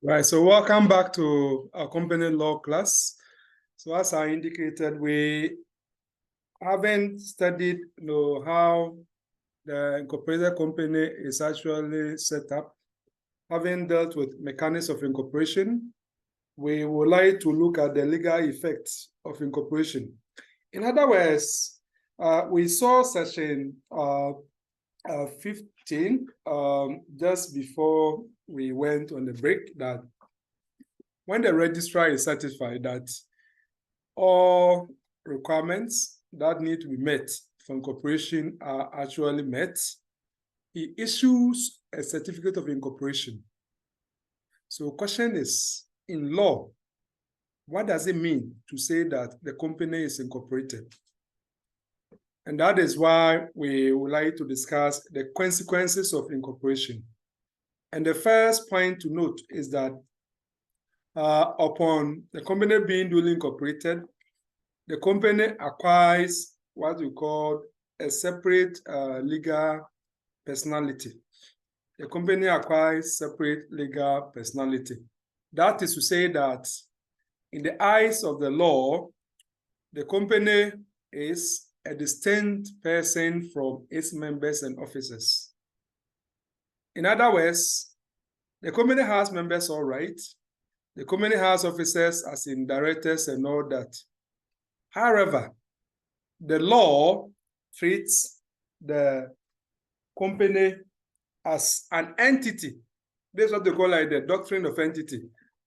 Right, so welcome back to our company law class. So as I indicated, we haven't studied how the incorporated company is actually set up. Having dealt with mechanics of incorporation, we would like to look at the legal effects of incorporation. In other words, we saw session 15 just before we went on the break that when the registrar is satisfied that all requirements that need to be met for incorporation are actually met, he issues a certificate of incorporation. So the question is, in law, what does it mean to say that the company is incorporated? And that is why we would like to discuss the consequences of incorporation. And the first point to note is that upon the company being duly incorporated, the company acquires what we call a separate legal personality. The company acquires separate legal personality. That is to say that in the eyes of the law, the company is a distinct person from its members and officers. In other words, the company has members, all right. The company has officers as in directors and all that. However, the law treats the company as an entity. This is what they call like the doctrine of entity.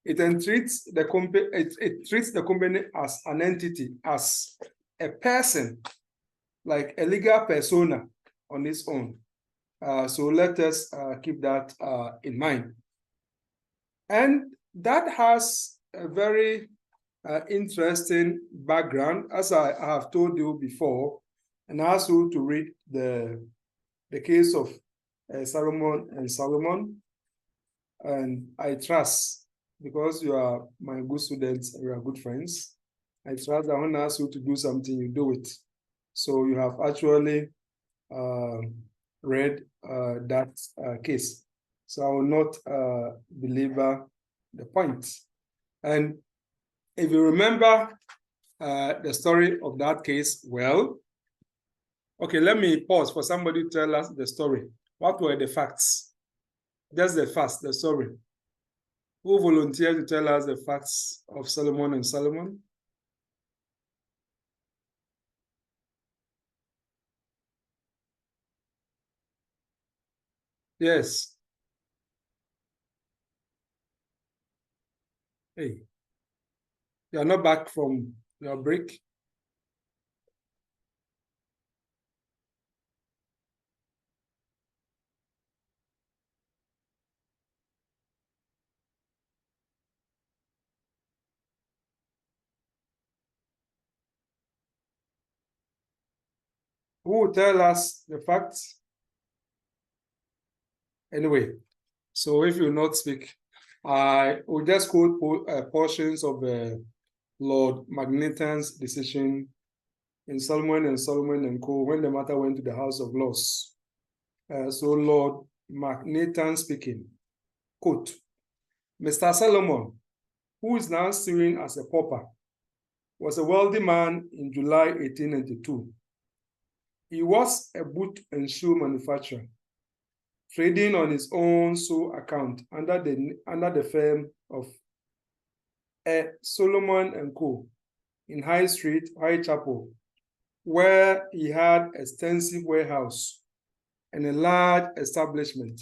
It treats the company. It treats the company as an entity, as a person, like a legal persona on its own. So let us keep that in mind. And that has a very interesting background, as I have told you before, and also to read the case of Salomon and Salomon. And I trust, because you are my good students and you are good friends, I trust that when I ask you to do something, you do it. So you have actually read that case. So I will not belabor the point. And if you remember the story of that case, well, okay, let me pause for somebody to tell us the story. What were the facts? Just the facts, the story. Who volunteered to tell us the facts of Salomon and Salomon? Yes. Hey, you are not back from your break? Who will tell us the facts? Anyway, so if you will not speak, I will just quote portions of Lord Magneton's decision in Salomon and Co. when the matter went to the House of Lords. So Lord Magneton speaking, quote, Mr. Salomon, who is now suing as a pauper, was a wealthy man in July 1892. He was a boot and shoe manufacturer, trading on his own sole account under the firm of Salomon and Co. in High Street, Whitechapel, where he had extensive warehouse and a large establishment.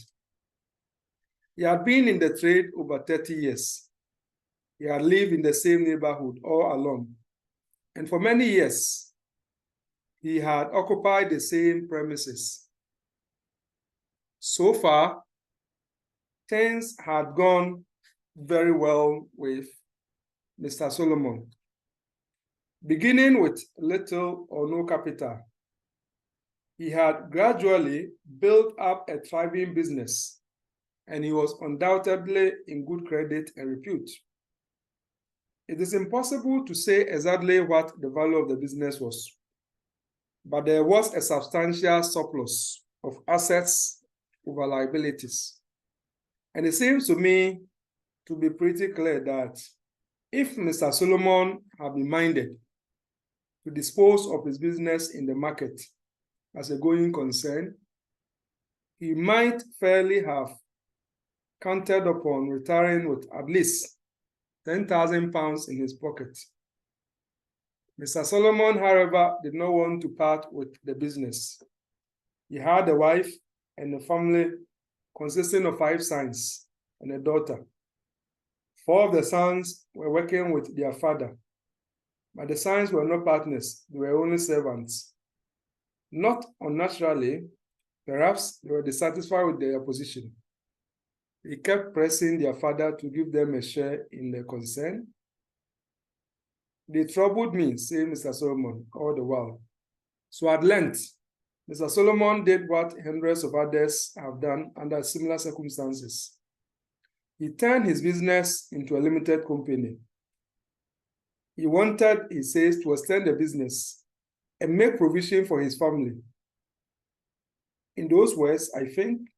He had been in the trade over 30 years. He had lived in the same neighborhood all along. And for many years, he had occupied the same premises. So far, things had gone very well with Mr. Salomon. Beginning with little or no capital, he had gradually built up a thriving business, and he was undoubtedly in good credit and repute. It is impossible to say exactly what the value of the business was, but there was a substantial surplus of assets over liabilities. And it seems to me to be pretty clear that if Mr. Salomon had been minded to dispose of his business in the market as a going concern, he might fairly have counted upon retiring with at least £10,000 in his pocket. Mr. Salomon, however, did not want to part with the business. He had a wife and a family consisting of 5 sons and a daughter. 4 of the sons were working with their father, but the sons were not partners, they were only servants. Not unnaturally, perhaps they were dissatisfied with their position. They kept pressing their father to give them a share in the concern. They troubled me, said Mr. Solomon, all the while. So at length, Mr. Solomon did what hundreds of others have done under similar circumstances. He turned his business into a limited company. He wanted, he says, to extend the business and make provision for his family. In those words, I think,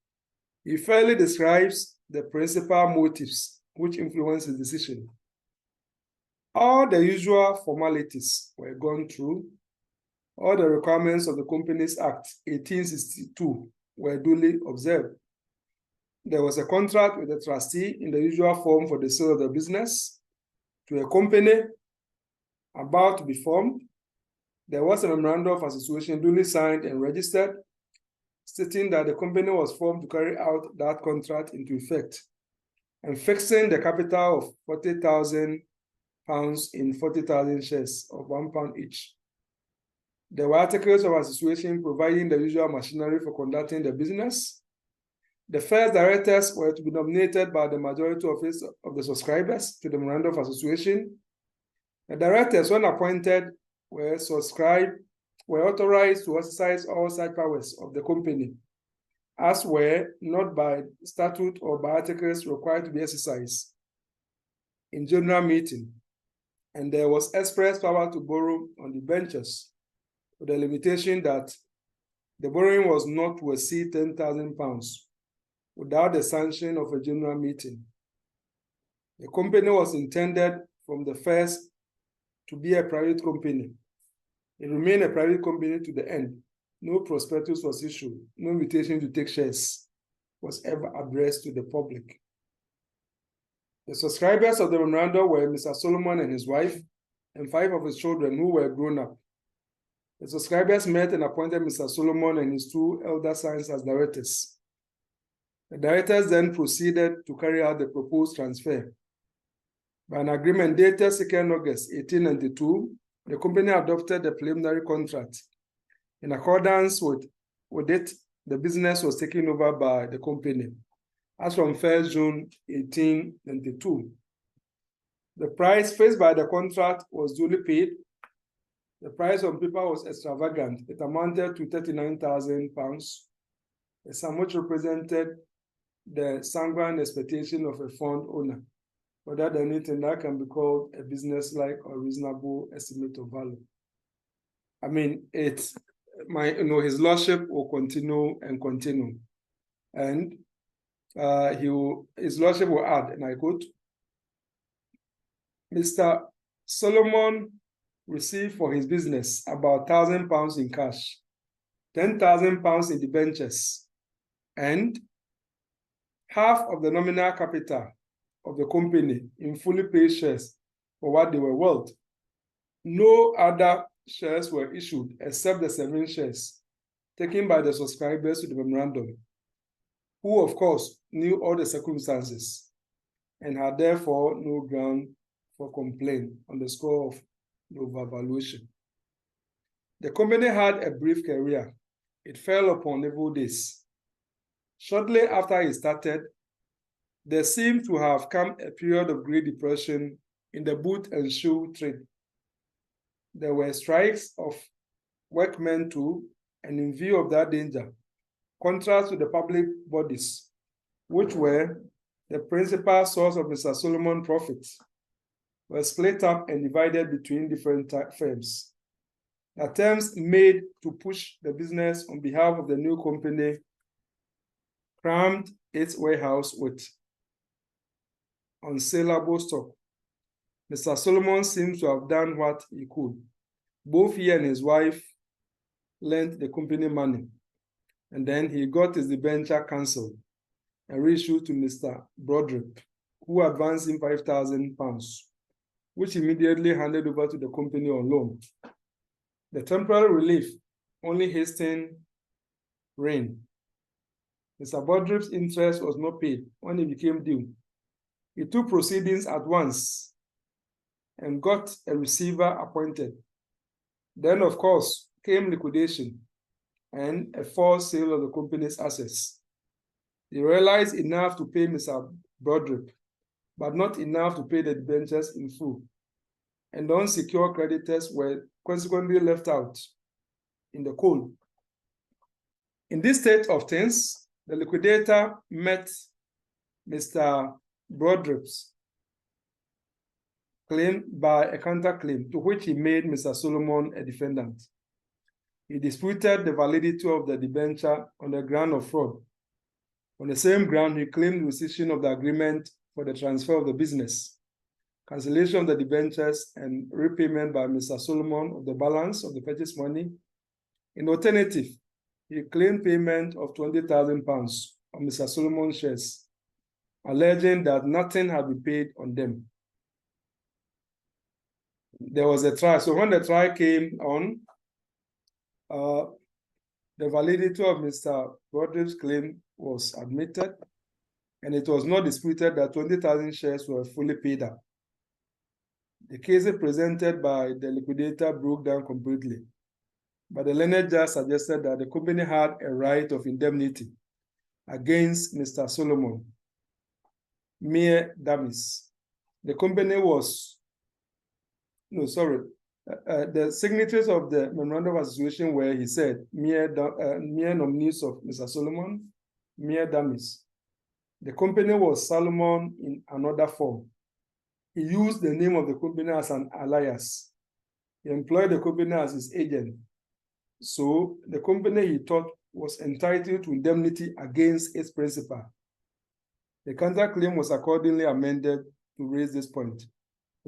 he fairly describes the principal motives which influenced his decision. All the usual formalities were gone through. All the requirements of the Companies Act 1862 were duly observed. There was a contract with the trustee in the usual form for the sale of the business to a company about to be formed. There was a memorandum of association duly signed and registered, stating that the company was formed to carry out that contract into effect and fixing the capital of £40,000 in 40,000 shares of £1 each. There were articles of association providing the usual machinery for conducting the business. The first directors were to be nominated by the majority of the subscribers to the memorandum of association. The directors, when appointed, were authorized to exercise all such powers of the company, as were not by statute or by articles required to be exercised in general meeting. And there was express power to borrow on the benches, with the limitation that the borrowing was not to exceed £10,000 without the sanction of a general meeting. The company was intended from the first to be a private company. It remained a private company to the end. No prospectus was issued. No invitation to take shares was ever addressed to the public. The subscribers of the memorandum were Mr. Solomon and his wife and 5 of his children who were grown up. The subscribers met and appointed Mr. Solomon and his 2 elder sons as directors. The directors then proceeded to carry out the proposed transfer. By an agreement dated 2nd August 1892, the company adopted the preliminary contract. In accordance with it, the business was taken over by the company as from 1st June 1892. The price fixed by the contract was duly paid. The price on paper was extravagant. It amounted to £39,000, a sum which represented the sanguine expectation of a fund owner, rather than anything that can be called a business-like or reasonable estimate of value. I mean, his lordship will continue and continue. And his lordship will add, and I quote, Mr. Solomon received for his business about £1,000 in cash, £10,000 in debentures, and half of the nominal capital of the company in fully paid shares for what they were worth. No other shares were issued except the 7 shares taken by the subscribers to the memorandum, who of course knew all the circumstances and had therefore no ground for complaint on the score of the overvaluation. The company had a brief career. It fell upon evil days. Shortly after it started, there seemed to have come a period of great depression in the boot and shoe trade. There were strikes of workmen too, and in view of that danger, contracts with the public bodies, which were the principal source of Mr. Solomon's profits, were split up and divided between different firms. Attempts made to push the business on behalf of the new company crammed its warehouse with unsaleable stock. Mr. Salomon seems to have done what he could. Both he and his wife lent the company money, and then he got his debenture cancelled and reissued to Mr. Broderick, who advanced him £5,000, which immediately handed over to the company on loan. The temporary relief only hastened reign. Mr. Broderick's interest was not paid when he became due. He took proceedings at once and got a receiver appointed. Then, of course, came liquidation and a forced sale of the company's assets. He realized enough to pay Mr. Broderick, but not enough to pay the debentures in full. And unsecured creditors were consequently left out in the cold. In this state of things, the liquidator met Mr. Broderick's claim by a counterclaim, to which he made Mr. Salomon a defendant. He disputed the validity of the debenture on the ground of fraud. On the same ground, he claimed rescission of the agreement for the transfer of the business, cancellation of the debentures, and repayment by Mr. Salomon of the balance of the purchase money. In alternative, he claimed payment of £20,000 on Mr. Solomon's shares, alleging that nothing had been paid on them. There was a trial. So when the trial came on, the validity of Mr. Broderick's claim was admitted, and it was not disputed that 20,000 shares were fully paid up. The cases presented by the liquidator broke down completely, but the learned judge suggested that the company had a right of indemnity against Mr. Salomon, mere dummies. The company was, the signatories of the memorandum of association were, he said, mere nominees of Mr. Salomon, mere dummies. The company was Salomon in another form. He used the name of the company as an alias. He employed the company as his agent. So the company, he thought, was entitled to indemnity against its principal. The counterclaim was accordingly amended to raise this point.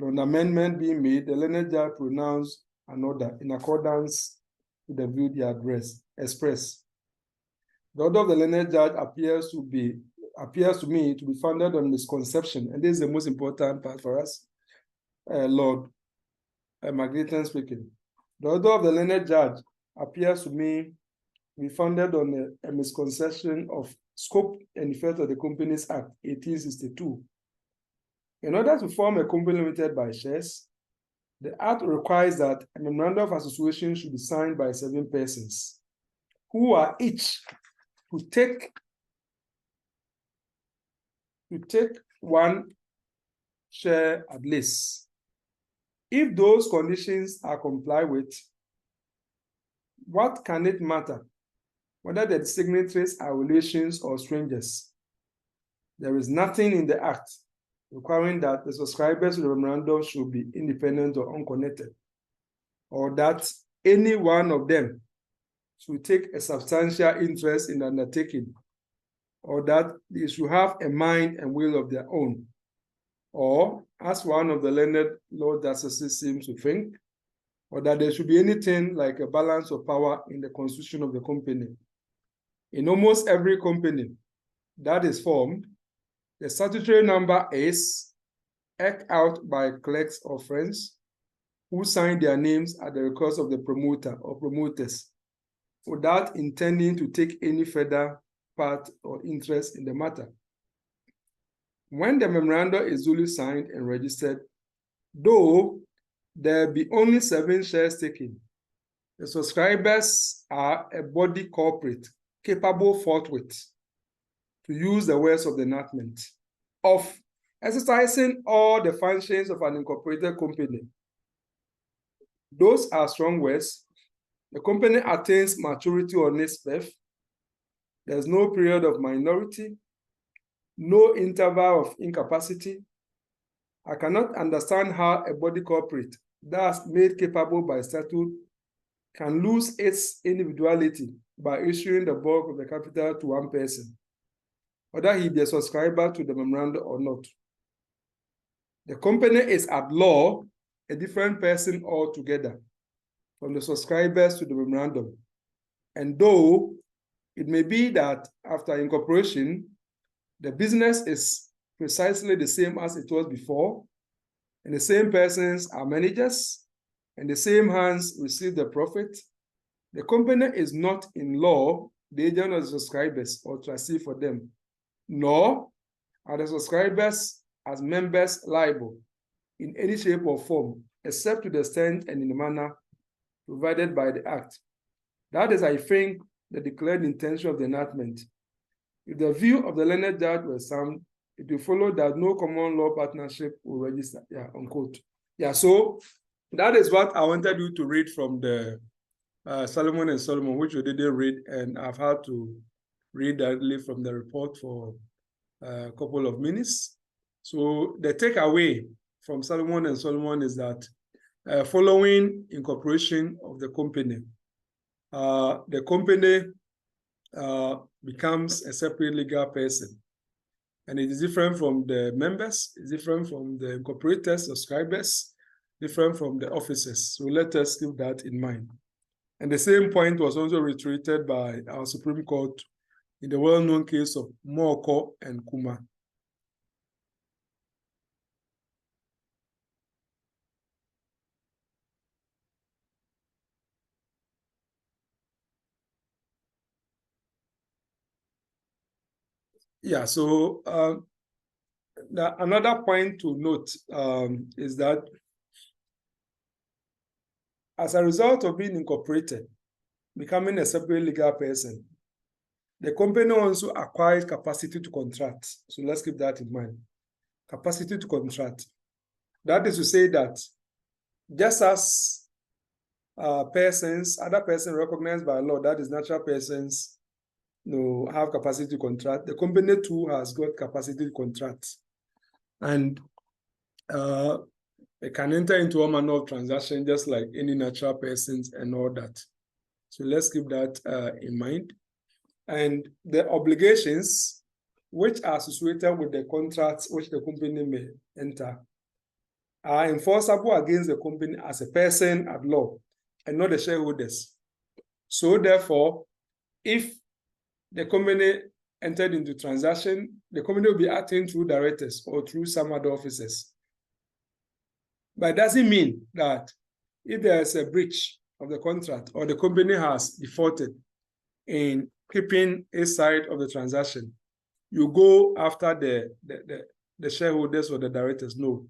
On amendment being made, the learned judge pronounced an order in accordance with the view he had expressed. The order of the learned judge appears to me to be founded on misconception, and this is the most important part for us. Lord Magneton speaking. The order of the learned judge appears to me to be founded on a misconception of scope and effect of the Companies Act 1862. In order to form a company limited by shares, the Act requires that a memorandum of association should be signed by 7 persons, who are each to take 1 share at least. If those conditions are complied with, what can it matter whether the signatories are relations or strangers? There is nothing in the Act requiring that the subscribers to the memorandum should be independent or unconnected, or that any one of them should take a substantial interest in the undertaking, or that they should have a mind and will of their own, or, as one of the learned law justices seems to think, or that there should be anything like a balance of power in the constitution of the company. In almost every company that is formed, the statutory number is eked out by clerks or friends who sign their names at the request of the promoter or promoters without intending to take any further part or interest in the matter. When the memorandum is duly signed and registered, though there be only 7 shares taken, the subscribers are a body corporate capable forthwith, to use the words of the enactment, of exercising all the functions of an incorporated company. Those are strong words. The company attains maturity on its birth. There's no period of minority, no interval of incapacity. I cannot understand how a body corporate that's made capable by statute can lose its individuality by issuing the bulk of the capital to one person, whether he be a subscriber to the memorandum or not. The company is at law a different person altogether from the subscribers to the memorandum. And though it may be that after incorporation, the business is precisely the same as it was before, and the same persons are managers, and the same hands receive the profit, the company is not in law the agent of the subscribers or trustee for them, nor are the subscribers as members liable in any shape or form, except to the extent and in the manner provided by the Act. That is, I think, the declared intention of the enactment. If the view of the learned judge was sound, it will follow that no common law partnership will register. Yeah, unquote. Yeah, so that is what I wanted you to read from the Salomon and Solomon, which you didn't read, and I've had to read directly from the report for a couple of minutes. So the takeaway from Salomon and Solomon is that following incorporation of the company becomes a separate legal person. And it is different from the members, it's different from the incorporators, subscribers, different from the officers. So let us keep that in mind. And the same point was also reiterated by our Supreme Court in the well-known case of Morkor and Kuma. Yeah, so another point to note is that as a result of being incorporated, becoming a separate legal person, the company also acquires capacity to contract. So let's keep that in mind. Capacity to contract. That is to say that just as other persons recognized by law, that is natural persons, have capacity to contract, the company too has got capacity to contract. And it can enter into all manner of transactions just like any natural persons and all that. So let's keep that in mind. And the obligations which are associated with the contracts which the company may enter are enforceable against the company as a person at law and not the shareholders. So therefore, if the company entered into transaction, the company will be acting through directors or through some other officers. But it doesn't mean that if there is a breach of the contract or the company has defaulted in keeping a side of the transaction, you go after the shareholders or the directors. No,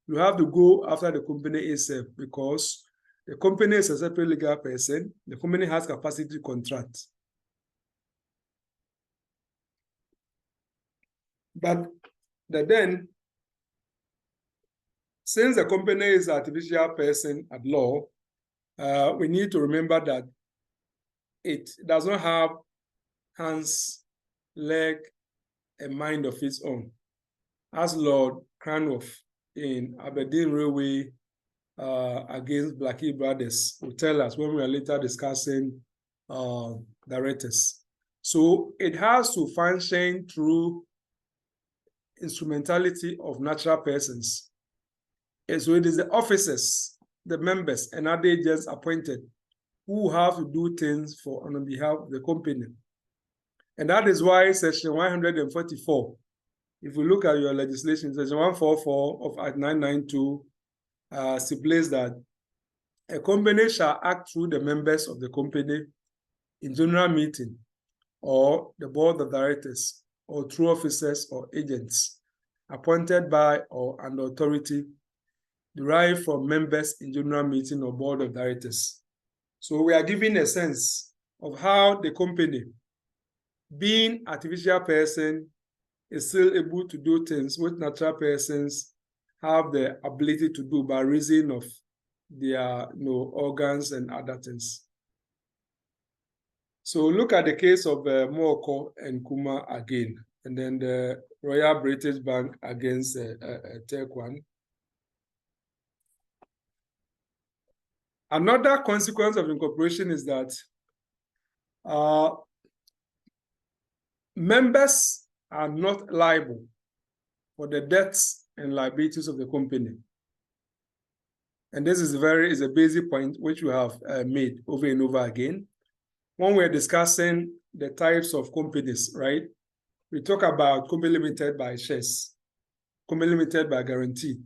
you have to go after the company itself because the company is a separate legal person. The company has capacity to contract. But then, since the company is an artificial person at law, we need to remember that it does not have hands, leg, a mind of its own. As Lord Cranworth in Aberdeen Railway against Blackie Brothers will tell us when we are later discussing directors. So it has to function through instrumentality of natural persons. And so it is the officers, the members, and other agents appointed who have to do things on behalf of the company. And that is why Section 144, if we look at your legislation, Section 144 of Act 992 stipulates that a company shall act through the members of the company in general meeting or the board of directors or through officers or agents appointed by or under authority derived from members in general meeting or board of directors. So we are giving a sense of how the company, being artificial person, is still able to do things which natural persons have the ability to do by reason of their organs and other things. So look at the case of Morkor and Kuma again, and then the Royal British Bank against Turkwan. Another consequence of incorporation is that members are not liable for the debts and liabilities of the company. And this is a basic point which we have made over and over again. When we're discussing the types of companies, right? We talk about company limited by shares, company limited by guarantee.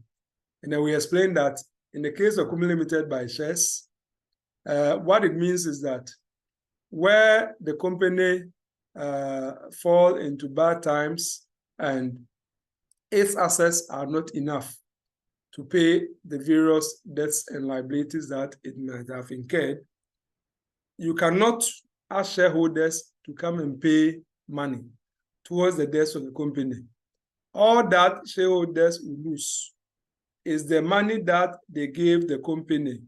And then we explain that in the case of company limited by shares, what it means is that where the company fall into bad times and its assets are not enough to pay the various debts and liabilities that it might have incurred, you cannot ask shareholders to come and pay money towards the debts of the company. All that shareholders will lose is the money that they gave the company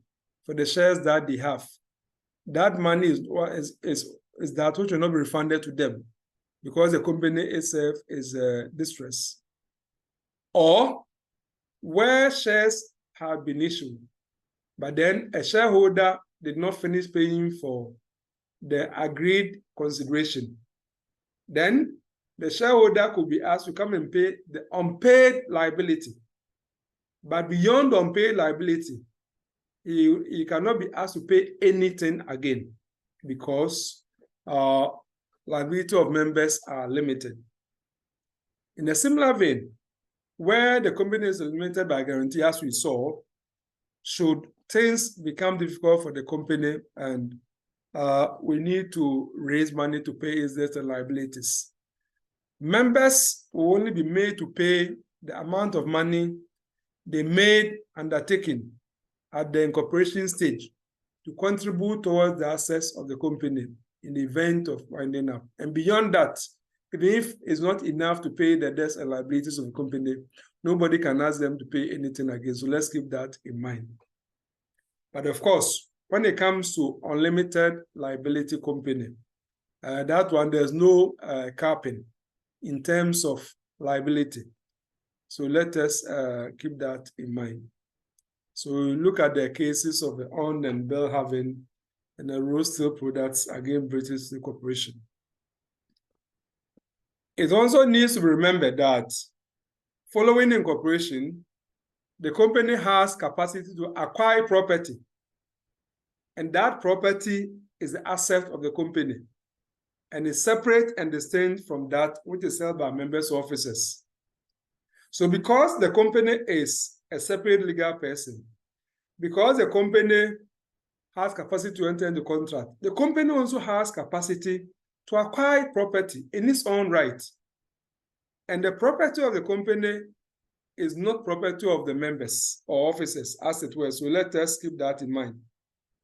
for the shares that they have. That money is that which will not be refunded to them because the company itself is distressed. Or where shares have been issued, but then a shareholder did not finish paying for the agreed consideration, then the shareholder could be asked to come and pay the unpaid liability. But beyond the unpaid liability, he cannot be asked to pay anything again because liability of members are limited. In a similar vein, where the company is limited by guarantee, as we saw, should things become difficult for the company and we need to raise money to pay its debts and liabilities, members will only be made to pay the amount of money they made undertaking at the incorporation stage to contribute towards the assets of the company in the event of winding up. And beyond that, even if it's not enough to pay the debts and liabilities of the company, nobody can ask them to pay anything again. So let's keep that in mind. But of course, when it comes to unlimited liability company, that one, there's no capping in terms of liability. So let us keep that in mind. So look at the cases of the On and Belhaven and the Rose Steel Products against British Steel Corporation. It also needs to be remembered that following incorporation, the company has capacity to acquire property, and that property is the asset of the company and is separate and distinct from that which is held by members or officers. So because the company is a separate legal person, because the company has capacity to enter into contract, the company also has capacity to acquire property in its own right. And the property of the company is not property of the members or officers, as it were. So let us keep that in mind.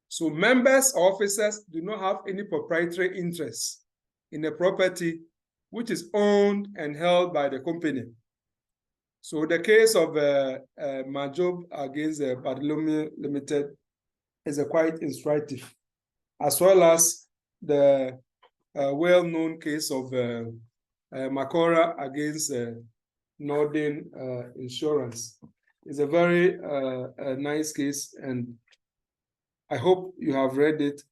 So members or officers do not have any proprietary interest in the property which is owned and held by the company. So the case of Majob against Bartholomew Limited is quite instructive, as well as the well-known case of Morkor against Northern Insurance. It's a very nice case, and I hope you have read it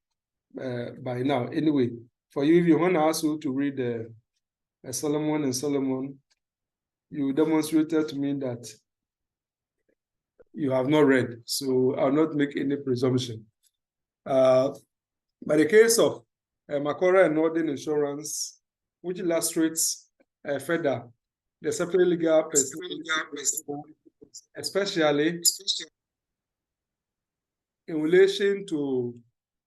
by now. Anyway, for you, if you want to ask you to read Salomon and Salomon, you demonstrated to me that you have not read, so I'll not make any presumption. But the case of Morkor and Northern Insurance, which illustrates further the separate legal person, especially in relation to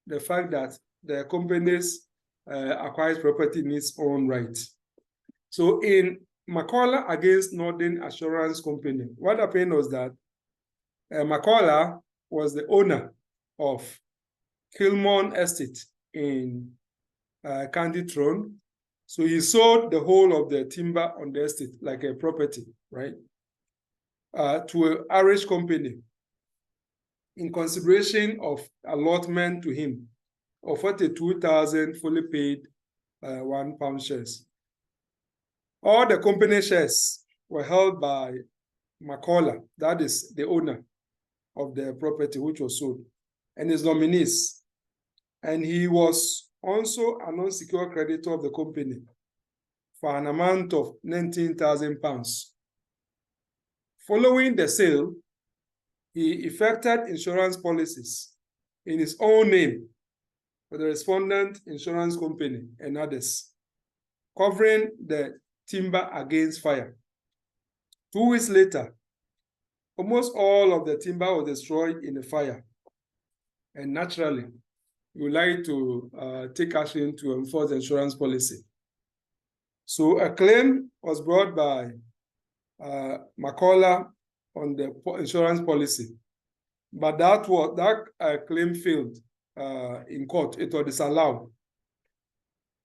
the fact that the companies acquires property in its own right. So in Morkor against Northern Assurance Company, what happened was that Morkor was the owner of Kilmon Estate in County Tyrone. So he sold the whole of the timber on the estate, like a property, right, to an Irish company in consideration of allotment to him of 42,000 fully paid £1 shares. All the company shares were held by Morkor, that is the owner of the property which was sold, and his nominees. And he was also an unsecured creditor of the company for an amount of £19,000 Following the sale, he effected insurance policies in his own name for the respondent insurance company and others, covering the timber against fire. 2 weeks later, almost all of the timber was destroyed in the fire. And naturally, we would like to take action to enforce the insurance policy. So a claim was brought by Morkor on the insurance policy, but that claim failed in court. It was disallowed.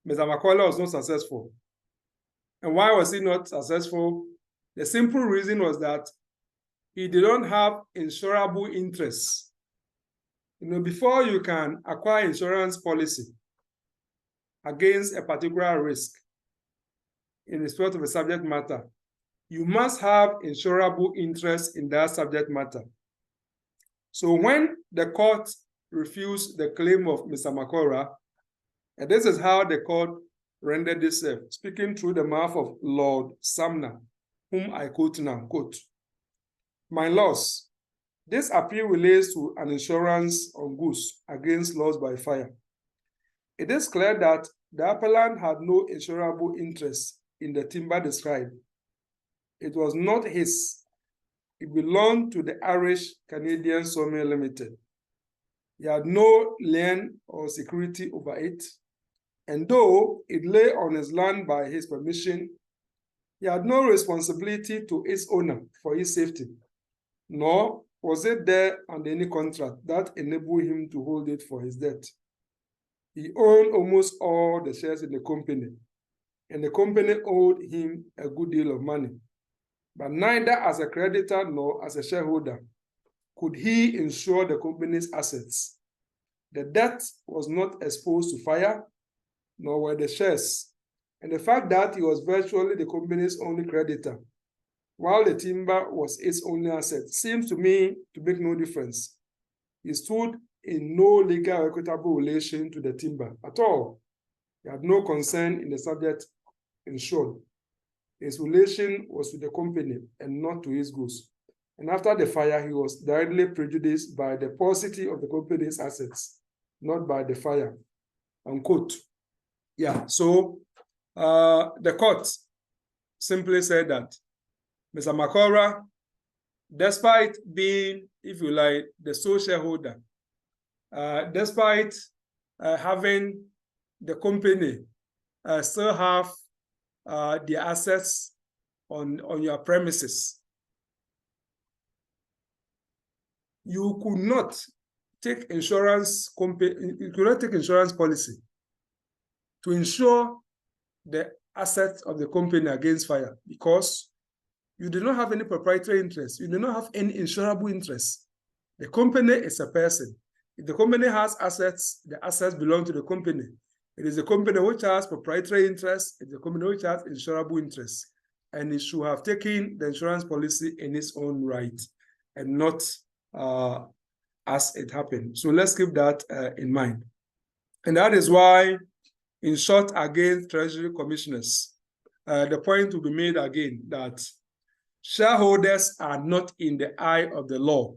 Mr. Morkor was not successful. And why was he not successful? The simple reason was that he did not have insurable interests. Before you can acquire insurance policy against a particular risk in respect of a subject matter, you must have insurable interest in that subject matter. So when the court refused the claim of Mr. Morkor, and this is how the court rendered this, speaking through the mouth of Lord Sumner, whom I quote now, quote, "My lords, this appeal relates to an insurance on goods against loss by fire. It is clear that the appellant had no insurable interest in the timber described. It was not his. It belonged to the Irish Canadian Sawmill Limited. He had no lien or security over it, and though it lay on his land by his permission, he had no responsibility to its owner for his safety, nor was it there under any contract that enabled him to hold it for his debt. He owned almost all the shares in the company, and the company owed him a good deal of money. But neither as a creditor nor as a shareholder could he insure the company's assets. The debt was not exposed to fire, nor were the shares. And the fact that he was virtually the company's only creditor, while the timber was its only asset, seems to me to make no difference. He stood in no legal or equitable relation to the timber at all. He had no concern in the subject insured. His relation was to the company and not to his goods. And after the fire, he was directly prejudiced by the paucity of the company's assets, not by the fire." Unquote. Yeah, so the court simply said that Mr. Morkor, despite being, if you like, the sole shareholder, despite having the company still have the assets on your premises, you could not take insurance policy to insure the assets of the company against fire, because you do not have any proprietary interest. You do not have any insurable interest. The company is a person. If the company has assets, the assets belong to the company. It is the company which has proprietary interest. It's the company which has insurable interest. And it should have taken the insurance policy in its own right and not as it happened. So let's keep that in mind. And that is why, in short, against Treasury commissioners, the point will be made again that shareholders are not in the eye of the law,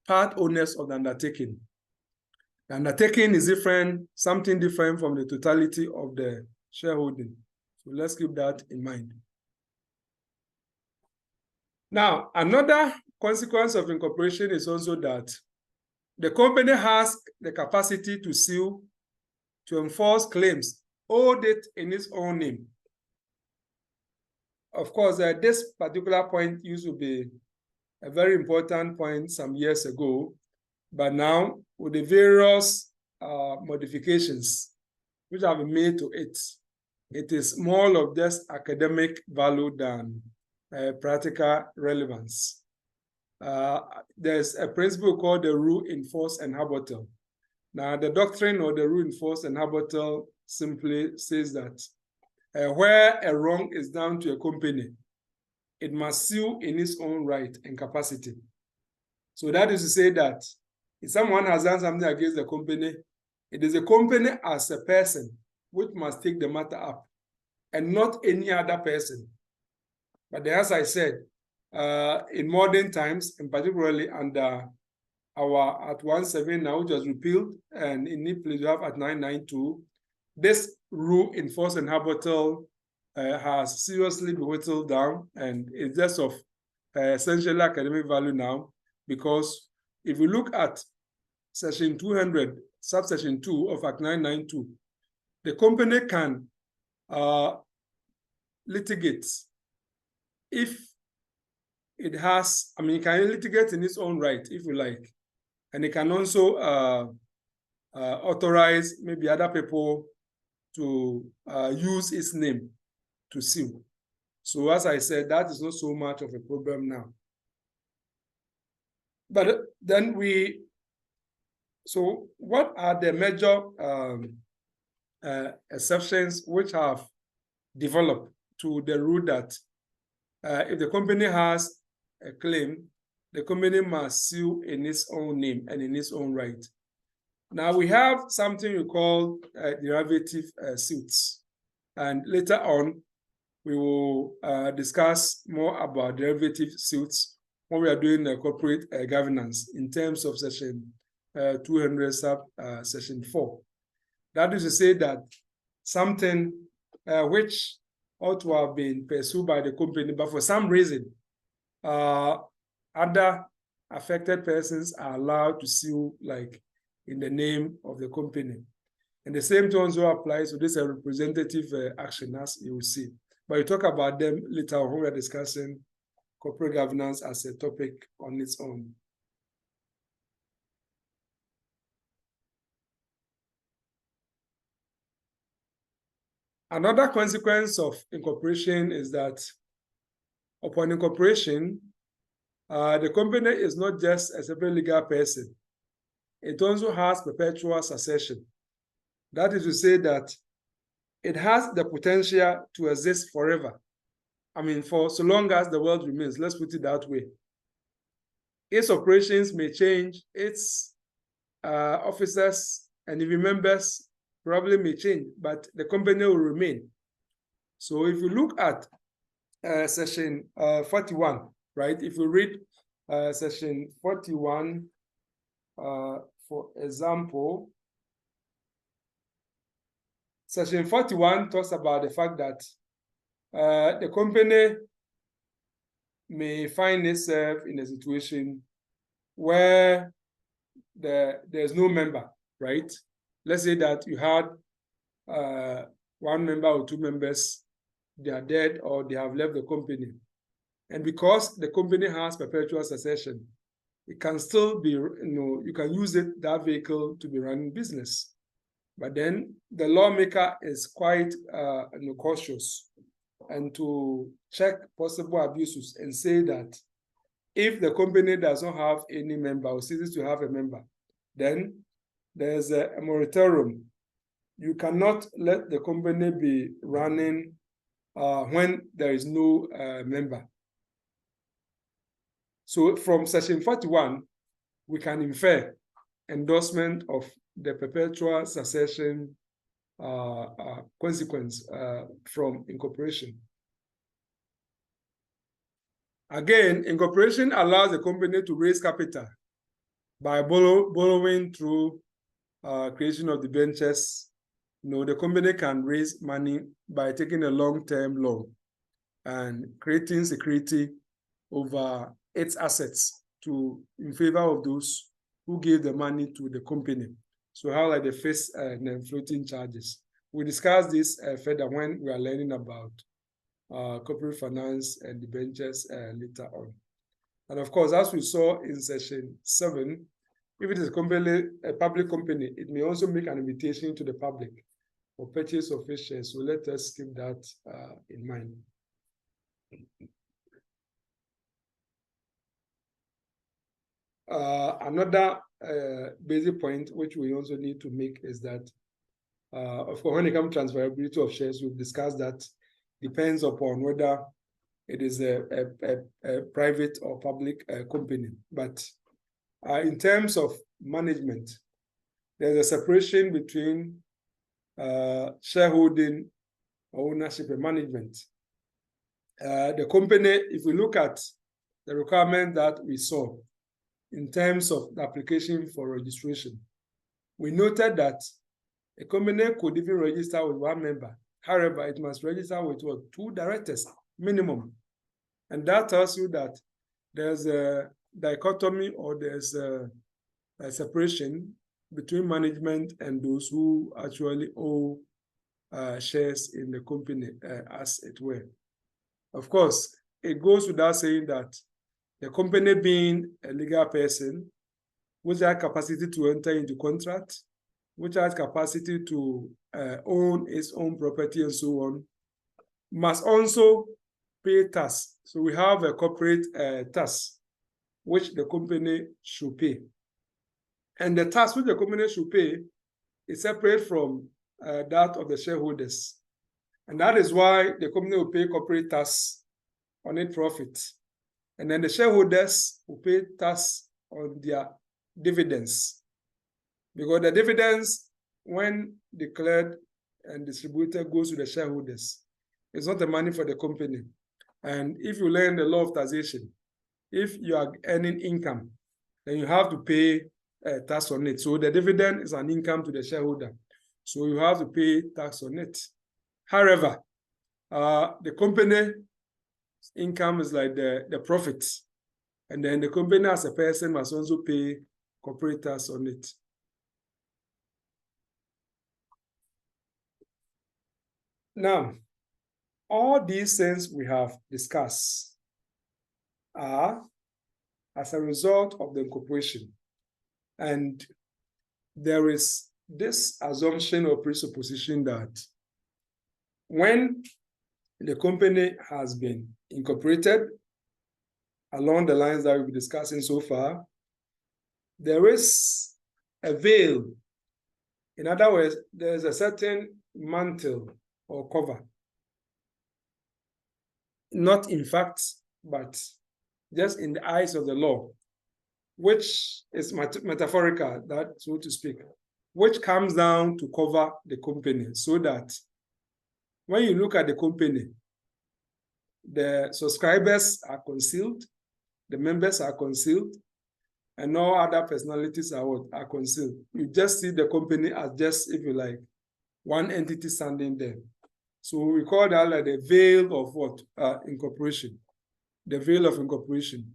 part owners of the undertaking. The undertaking is different, something different from the totality of the shareholding. So let's keep that in mind. Now, another consequence of incorporation is also that the company has the capacity to sue, to enforce claims, hold it in its own name. Of course, this particular point used to be a very important point some years ago, but now with the various modifications which have been made to it, it is more of just academic value than practical relevance. There's a principle called the rule in force and habitual. Now, the doctrine or the rule in force and habitual simply says that where a wrong is done to a company, it must sue in its own right and capacity. So that is to say that if someone has done something against the company, it is the company as a person which must take the matter up and not any other person. But as I said, in modern times, and particularly under our Act 179 now, which was repealed, and in new place we have Act 992, this rule in force and habitable has seriously been whittled down, and it's just of essentially academic value now, because if you look at Section 200, subsection 2 of Act 992, the company can litigate if it has, it can litigate in its own right, if you like, and it can also authorize maybe other people to use its name to sue. So as I said, that is not so much of a problem now. But then so what are the major exceptions which have developed to the rule that if the company has a claim, the company must sue in its own name and in its own right? Now we have something we call derivative suits, and later on we will discuss more about derivative suits when we are doing the corporate governance in terms of Section 200 Section 4. That is to say that something which ought to have been pursued by the company, but for some reason, other affected persons are allowed to sue, like in the name of the company. And the same thing also applies to this representative action, as you will see. But we talk about them later on when we are discussing corporate governance as a topic on its own. Another consequence of incorporation is that upon incorporation, the company is not just a separate legal person. It also has perpetual succession. That is to say that it has the potential to exist forever. For so long as the world remains, let's put it that way. Its operations may change, its officers and even members probably may change, but the company will remain. So if you look at Section 41, right? If you read Section 41, for example, Section 41 talks about the fact that the company may find itself in a situation where there's no member, right? Let's say that you had one member or two members, they are dead or they have left the company. And because the company has perpetual succession, it can still be, you can use that vehicle to be running business. But then the lawmaker is quite cautious and to check possible abuses and say that if the company does not have any member or ceases to have a member, then there's a moratorium. You cannot let the company be running when there is no member. So from Section 41, we can infer endorsement of the perpetual succession consequence from incorporation. Again, incorporation allows the company to raise capital by borrowing through creation of debentures. The company can raise money by taking a long-term loan and creating security over its assets in favor of those who gave the money to the company. So how like the fixed and floating charges. We discuss this further when we are learning about corporate finance and debentures later on. And of course, as we saw in Section 7, if it is a public company, it may also make an invitation to the public for purchase of its shares. So let us keep that in mind. Another basic point which we also need to make is that, of course, when it comes to transferability of shares, we've discussed that depends upon whether it is a private or public company. But in terms of management, there's a separation between shareholding, ownership, and management. The company, if we look at the requirement that we saw in terms of the application for registration. We noted that a company could even register with one member. However, it must register with what? 2 directors minimum. And that tells you that there's a dichotomy, or there's a separation between management and those who actually owe shares in the company, as it were. Of course, it goes without saying that the company, being a legal person, which has capacity to enter into contract, which has capacity to own its own property and so on, must also pay tax. So we have a corporate tax which the company should pay. And the tax which the company should pay is separate from that of the shareholders. And that is why the company will pay corporate tax on its profit. And then the shareholders will pay tax on their dividends. Because the dividends, when declared and distributed, goes to the shareholders. It's not the money for the company. And if you learn the law of taxation, if you are earning income, then you have to pay tax on it. So the dividend is an income to the shareholder. So you have to pay tax on it. However, the company income is like the profit. And then the company as a person must also pay corporate tax on it. Now, all these things we have discussed are as a result of the incorporation. And there is this assumption or presupposition that when the company has been incorporated along the lines that we've been discussing so far, there is a veil. In other words, there's a certain mantle or cover. Not in fact, but just in the eyes of the law, which is metaphorical, that, so to speak, which comes down to cover the company, so that when you look at the company, the subscribers are concealed, the members are concealed, and all other personalities are concealed. You just see the company as just, if you like, one entity standing there. So we call that like the veil of what? Incorporation. The veil of incorporation.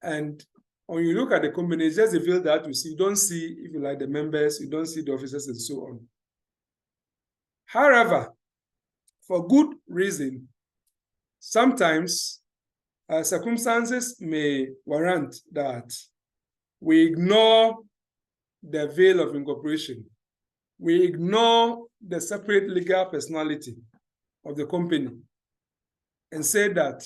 And when you look at the company, it's just a veil that you see. You don't see, if you like, the members, you don't see the officers and so on. However, for good reason, sometimes circumstances may warrant that we ignore the veil of incorporation. We ignore the separate legal personality of the company and say that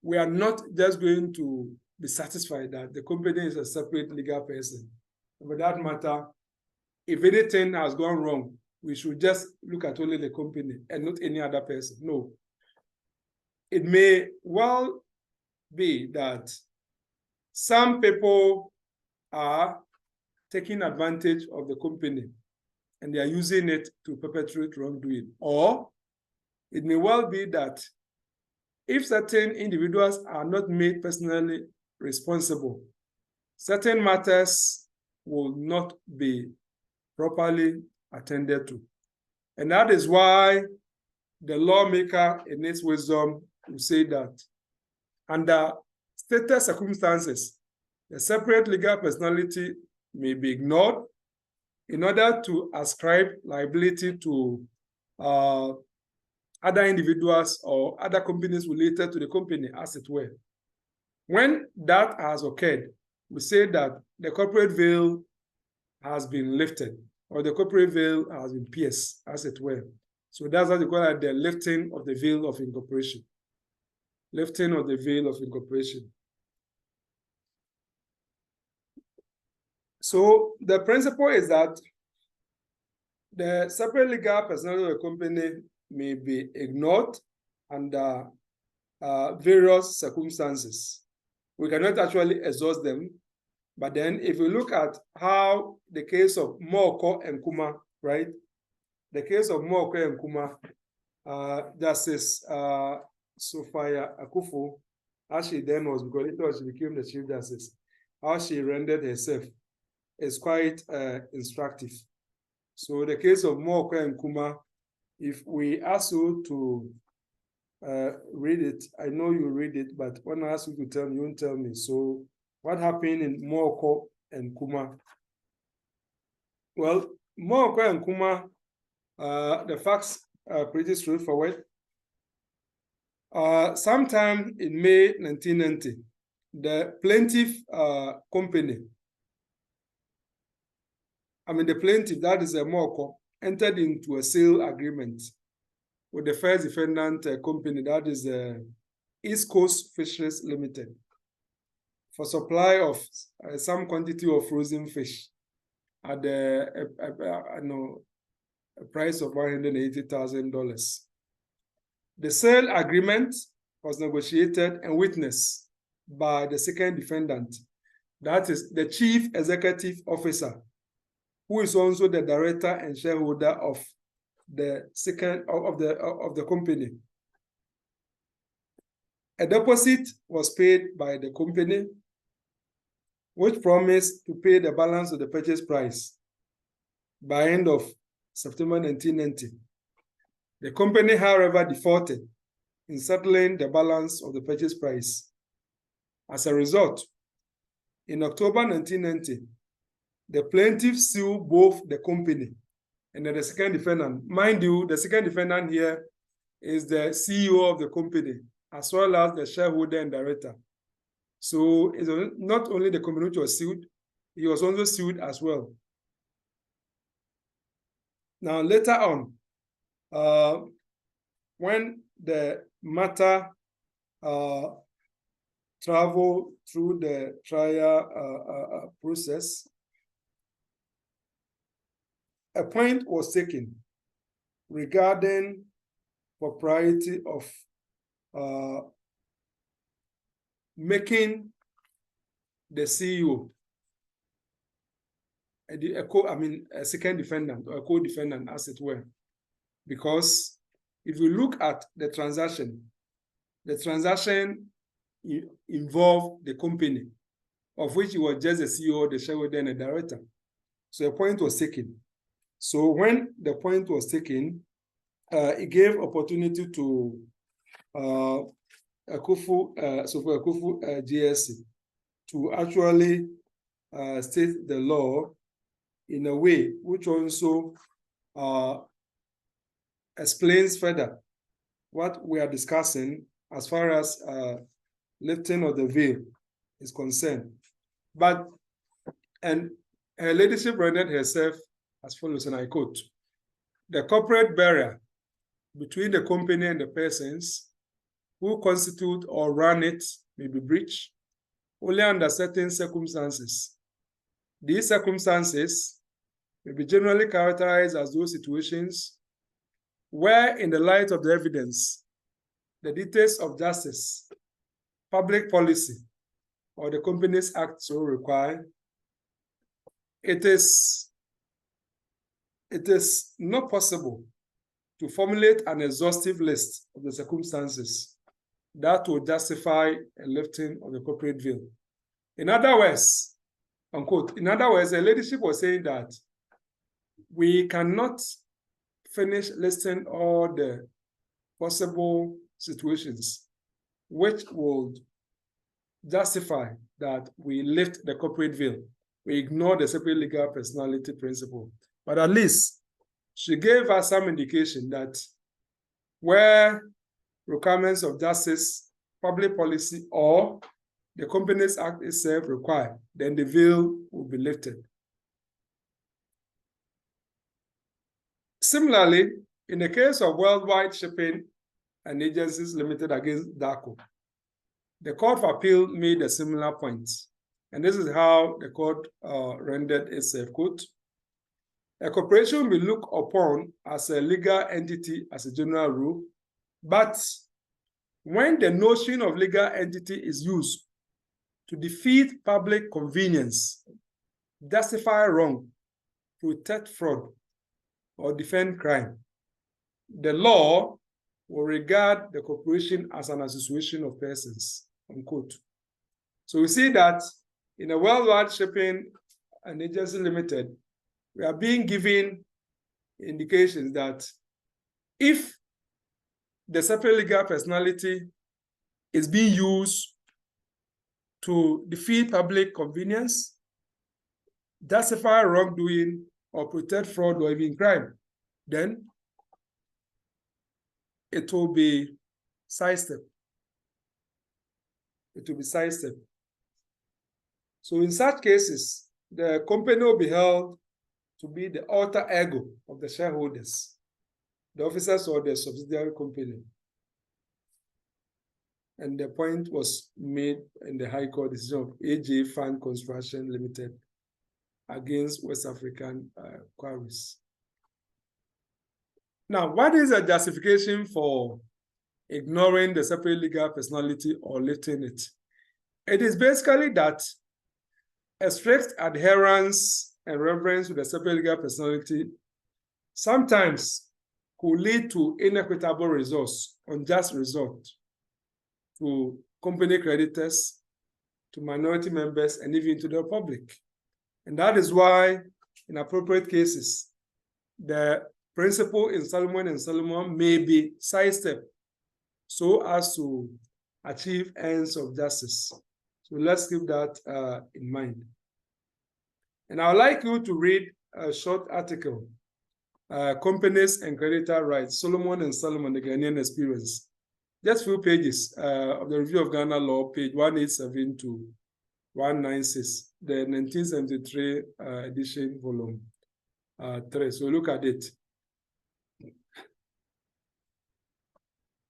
we are not just going to be satisfied that the company is a separate legal person. For that matter, if anything has gone wrong, we should just look at only the company and not any other person. No. It may well be that some people are taking advantage of the company and they are using it to perpetuate wrongdoing. Or it may well be that if certain individuals are not made personally responsible, certain matters will not be properly attended to. And that is why the lawmaker, in its wisdom, will say that under stated circumstances, the separate legal personality may be ignored in order to ascribe liability to other individuals or other companies related to the company, as it were. When that has occurred, we say that the corporate veil has been lifted, or the corporate veil has been pierced, as it were. So that's what we call it, the lifting of the veil of incorporation. Lifting of the veil of incorporation. So the principle is that the separate legal personality of a company may be ignored under various circumstances. We cannot actually exhaust them, but then if you look at how the case of Morkor and Kuma, right? The case of Morkor and Kuma, Justice Sophia Akufo as she then was, because later she became the Chief Justice, how she rendered herself is quite instructive. So the case of Morkor and Kuma, if we ask you to read it, I know you read it, but when I ask you to tell me, you won't tell me. So what happened in Morkor and Kuma? Well, Morkor and Kuma, the facts are pretty straightforward. Sometime in May 1990, the plaintiff company, the plaintiff, that is a Morkor, entered into a sale agreement with the first defendant company, that is East Coast Fisheries Limited, for supply of some quantity of frozen fish at a price of $180,000. The sale agreement was negotiated and witnessed by the second defendant, that is the Chief Executive Officer, who is also the director and shareholder of the company. A deposit was paid by the company, which promised to pay the balance of the purchase price by end of September 1990. The company, however, defaulted in settling the balance of the purchase price. As a result, in October 1990, the plaintiff sued both the company and the second defendant. Mind you, the second defendant here is the CEO of the company, as well as the shareholder and director. So it's not only the company which was sued, he was also sued as well. Now, later on, when the matter traveled through the trial process, a point was taken regarding propriety of making the CEO a second defendant or a co-defendant, as it were. Because if you look at the transaction involved the company, of which he was just the CEO, the shareholder, and the director. So a point was taken. So when the point was taken, it gave opportunity to Akufu GSC to actually state the law in a way which also explains further what we are discussing as far as lifting of the veil is concerned. And her ladyship rendered herself as follows, and I quote: "The corporate barrier between the company and the persons who constitute or run it may be breached only under certain circumstances. These circumstances may be generally characterized as those situations where, in the light of the evidence, the details of justice, public policy, or the Companies Act so require, it is not possible to formulate an exhaustive list of the circumstances that will justify a lifting of the corporate veil." In other words, unquote, in other words, the ladyship was saying that we cannot finish listing all the possible situations which would justify that we lift the corporate veil. We ignore the separate legal personality principle. But at least she gave us some indication that where requirements of justice, public policy, or the Companies Act itself require, then the veil will be lifted. Similarly, in the case of Worldwide Shipping and Agencies Limited against DACO, the Court of Appeal made a similar point. And this is how the court rendered itself, quote: "A corporation will be looked upon as a legal entity as a general rule, but when the notion of legal entity is used to defeat public convenience, justify wrong, protect fraud, or defend crime, the law will regard the corporation as an association of persons unquote. So we see that in a worldwide shipping and agency limited, we are being given indications that if the separate legal personality is being used to defeat public convenience, justify wrongdoing, or protect fraud or even crime, then it will be sidestepped. It will be sidestepped. So in such cases, the company will be held to be the alter ego of the shareholders, the officers or the subsidiary company. And the point was made in the High Court decision of AJ Fund Construction Limited against West African Quarries. Now, what is the justification for ignoring the separate legal personality or lifting it? It is basically that a strict adherence and reverence to the separate legal personality sometimes could lead to inequitable results, unjust results to company creditors, to minority members, and even to the public. And that is why, in appropriate cases, the principle in Salomon and Salomon may be sidestepped so as to achieve ends of justice. So let's keep that in mind. And I would like you to read a short article, Companies and Creditor Rights, Salomon and Salomon, the Ghanaian Experience. Just few pages of the Review of Ghana Law, page 187 to 196, the 1973 edition, volume 3. So look at it.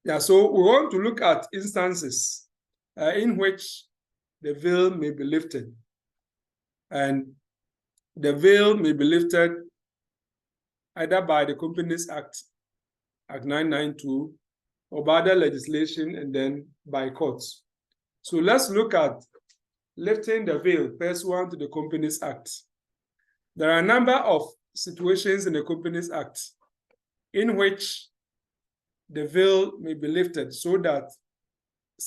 Yeah, so we want to look at instances in which the veil may be lifted. And the veil may be lifted either by the Companies Act, Act 992, or by other legislation, and then by courts. So let's look at lifting the veil pursuant to the Companies Act. There are a number of situations in the Companies Act in which the veil may be lifted so that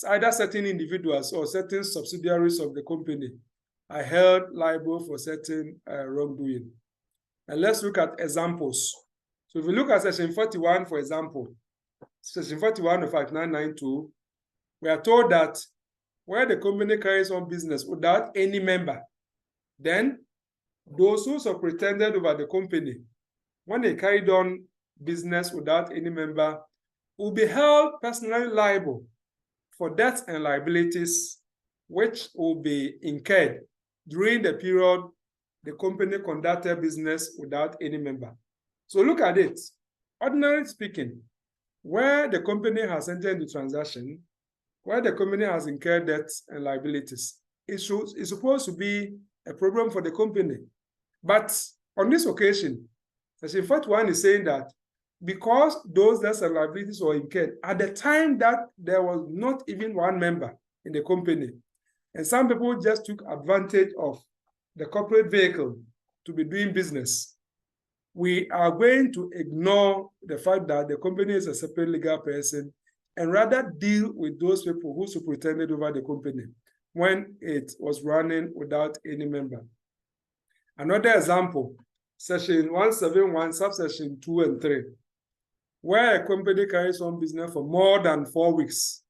either certain individuals or certain subsidiaries of the company are held liable for certain wrongdoing. And let's look at examples. So if we look at Section 41, for example, Section 41 of Act 992, we are told that where the company carries on business without any member, then those who superintended over the company, when they carried on business without any member, will be held personally liable for debts and liabilities which will be incurred during the period the company conducted business without any member. So look at it. Ordinarily speaking, where the company has entered into transaction, where the company has incurred debts and liabilities, it's supposed to be a problem for the company. But on this occasion, Section 41 is saying that because those debts and liabilities were incurred at the time that there was not even one member in the company, and some people just took advantage of the corporate vehicle to be doing business, we are going to ignore the fact that the company is a separate legal person and rather deal with those people who superintended over the company when it was running without any member. Another example, Section 171, subsection 2 and 3, where a company carries on business for more than 4 weeks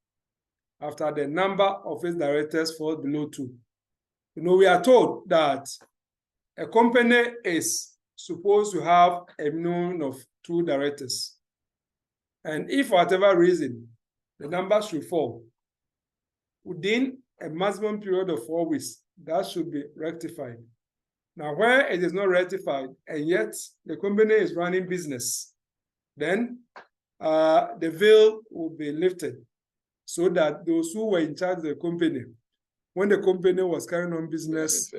after the number of its directors falls below 2. You know, we are told that a company is supposed to have a minimum of 2 directors. And if for whatever reason, the number should fall within a maximum period of 4 weeks, that should be rectified. Now, where it is not rectified, and yet the company is running business, then the veil will be lifted so that those who were in charge of the company, when the company was carrying on business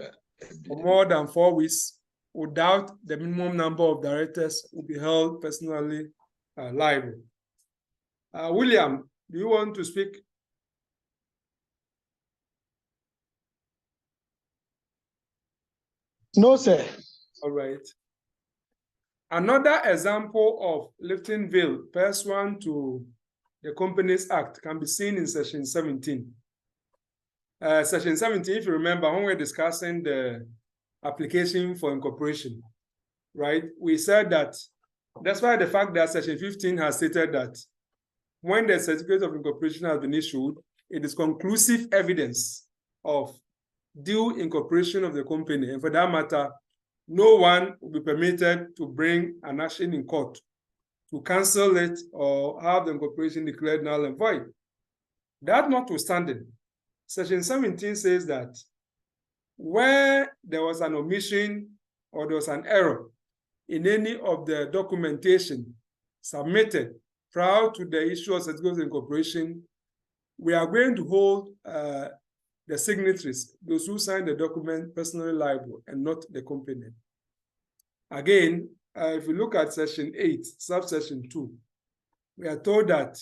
for more than 4 weeks, without the minimum number of directors, will be held personally liable. William, do you want to speak? No, sir. All right. Another example of lifting veil pursuant to the Companies Act can be seen in Section 17. Section 17, if you remember, when we were discussing the application for incorporation, right? We said that despite the fact that Section 15 has stated that when the certificate of incorporation has been issued, it is conclusive evidence of due incorporation of the company. And for that matter, no one will be permitted to bring an action in court to cancel it or have the incorporation declared null and void. That notwithstanding, Section 17 says that where there was an omission or there was an error in any of the documentation submitted prior to the issue of certificate of incorporation, we are going to hold the signatories, those who signed the document, personally liable and not the company. Again, if you look at Section 8, subsection 2, we are told that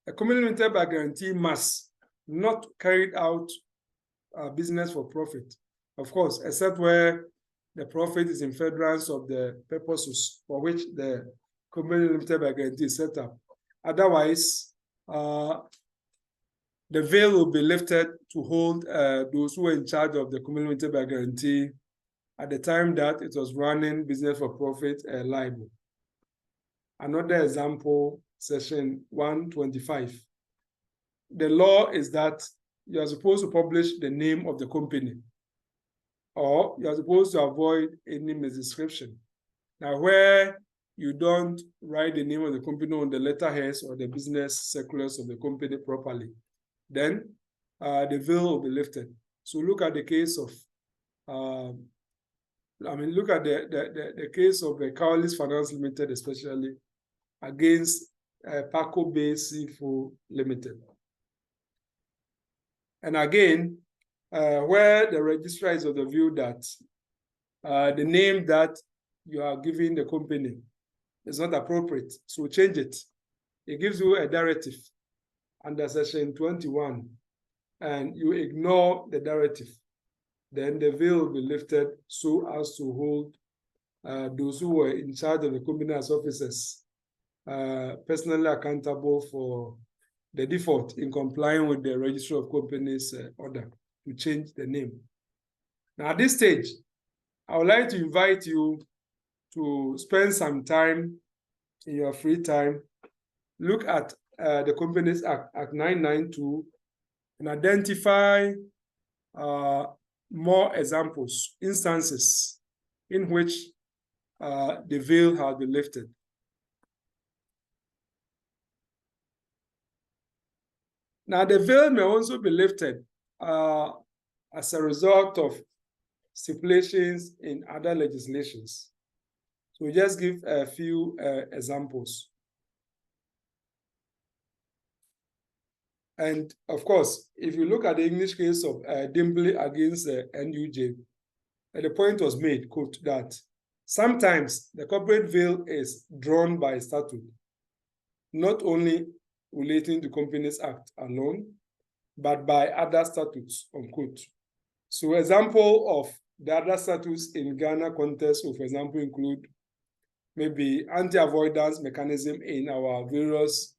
a company limited by guarantee must not carry out business for profit, of course, except where the profit is in furtherance of the purposes for which the company limited by guarantee is set up. Otherwise, the veil will be lifted to hold those who are in charge of the company limited by guarantee at the time that it was running business for profit liable. Another example, Section 125. The law is that you are supposed to publish the name of the company, or you are supposed to avoid any misdescription. Now, where you don't write the name of the company on the letterheads or the business circulars of the company properly, then the veil will be lifted. So look at the case of, look at the case of the Cowlis Finance Limited, especially against Paco Bay Seafood Limited. And again, where the registrar is of the view that the name that you are giving the company is not appropriate, so change it. It gives you a directive under Section 21, and you ignore the directive, then the veil will be lifted so as to hold those who were in charge of the company as officers personally accountable for the default in complying with the Registry of Companies order to change the name. Now, at this stage, I would like to invite you to spend some time in your free time, look at the Companies Act, Act 992, and identify more examples, instances in which the veil has been lifted. Now, the veil may also be lifted as a result of stipulations in other legislations. So we just give a few examples. And of course, if you look at the English case of Dimbley against NUJ, the point was made, quote, that sometimes the corporate veil is drawn by statute, not only relating to Companies Act alone, but by other statutes, unquote. So example of the other statutes in Ghana context will, for example, include maybe anti-avoidance mechanism in our various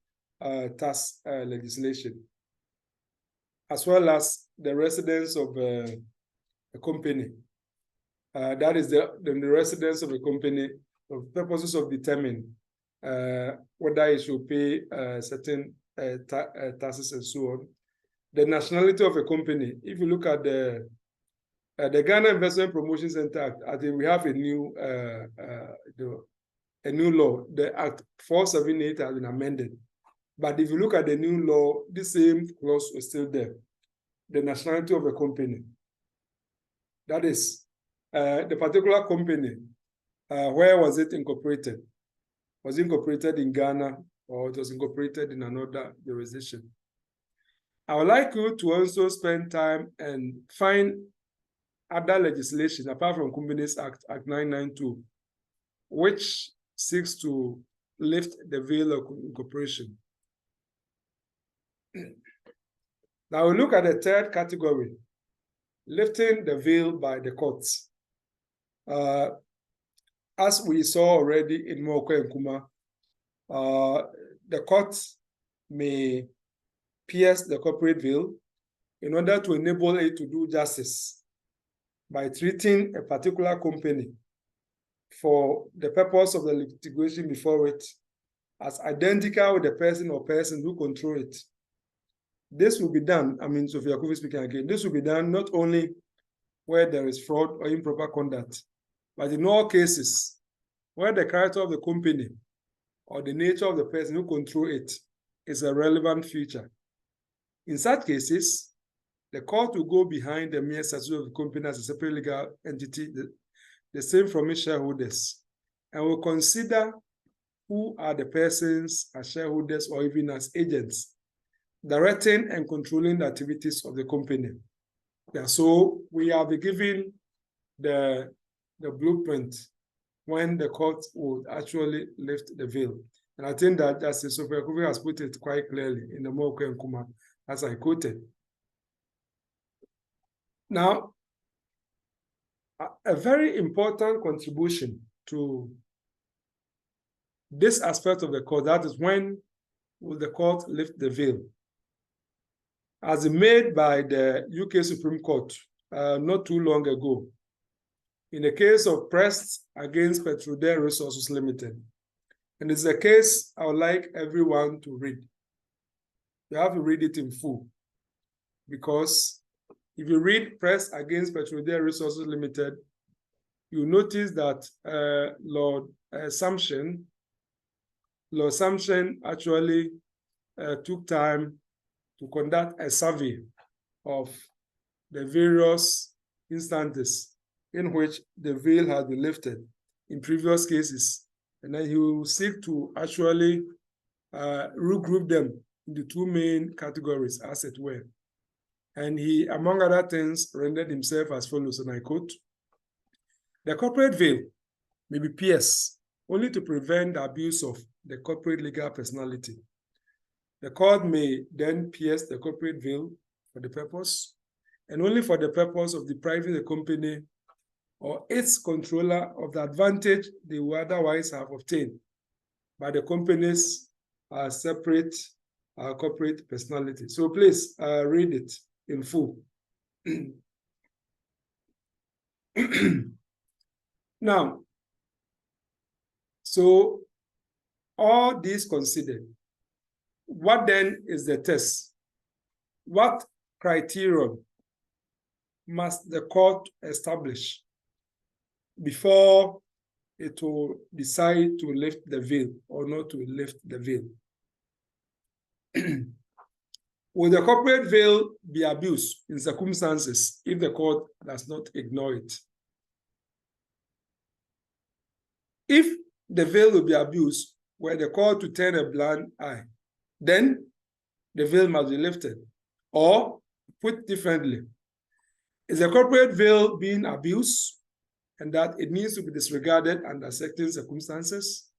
tax legislation, as well as the residence of a company. That is the residence of a company for purposes of determining whether it should pay certain taxes and so on. The nationality of a company. If you look at the Ghana Investment Promotion Center Act, I think we have a new law. The Act 478 has been amended. But if you look at the new law, the same clause is still there. The nationality of a company. That is, the particular company, where was it incorporated? Was it incorporated in Ghana, or it was incorporated in another jurisdiction? I would like you to also spend time and find other legislation apart from Companies Act, Act 992, which seeks to lift the veil of incorporation. Now we look at the third category, lifting the veil by the courts. As we saw already in Morkor and Kuma, the court may pierce the corporate veil in order to enable it to do justice by treating a particular company for the purpose of the litigation before it as identical with the person or persons who control it. This will be done, Sophia Kofi speaking again, this will be done not only where there is fraud or improper conduct, but in all cases where the character of the company or the nature of the person who control it is a relevant feature. In such cases, the court will go behind the mere statute of the company as a separate legal entity, the same from its shareholders, and will consider who are the persons as shareholders or even as agents directing and controlling the activities of the company. Yeah, so we are given the blueprint when the court would actually lift the veil. And I think that Justice Sophia Kofi has put it quite clearly in the Morkor and Kuma, as I quoted. Now, a very important contribution to this aspect of the court, that is when will the court lift the veil, as made by the UK Supreme Court not too long ago, in the case of Prest against Petrodel Resources Limited. And it's a case I would like everyone to read. You have to read it in full, because if you read Prest against Petrodel Resources Limited, you notice that Lord Samson actually took time to conduct a survey of the various instances in which the veil has been lifted in previous cases. And then he will seek to actually regroup them into two main categories, as it were. And he, among other things, rendered himself as follows, and I quote, "The corporate veil may be pierced only to prevent the abuse of the corporate legal personality. The court may then pierce the corporate veil for the purpose, and only for the purpose of depriving the company or its controller of the advantage they would otherwise have obtained by the company's separate corporate personality." So please read it in full. Now, so all these considered, what then is the test? What criterion must the court establish before it will decide to lift the veil or not to lift the veil? Will the corporate veil be abused in circumstances if the court does not ignore it? If the veil will be abused were the court to turn a blind eye, then the veil must be lifted. Or, put differently, is the corporate veil being abused and that it needs to be disregarded under certain circumstances?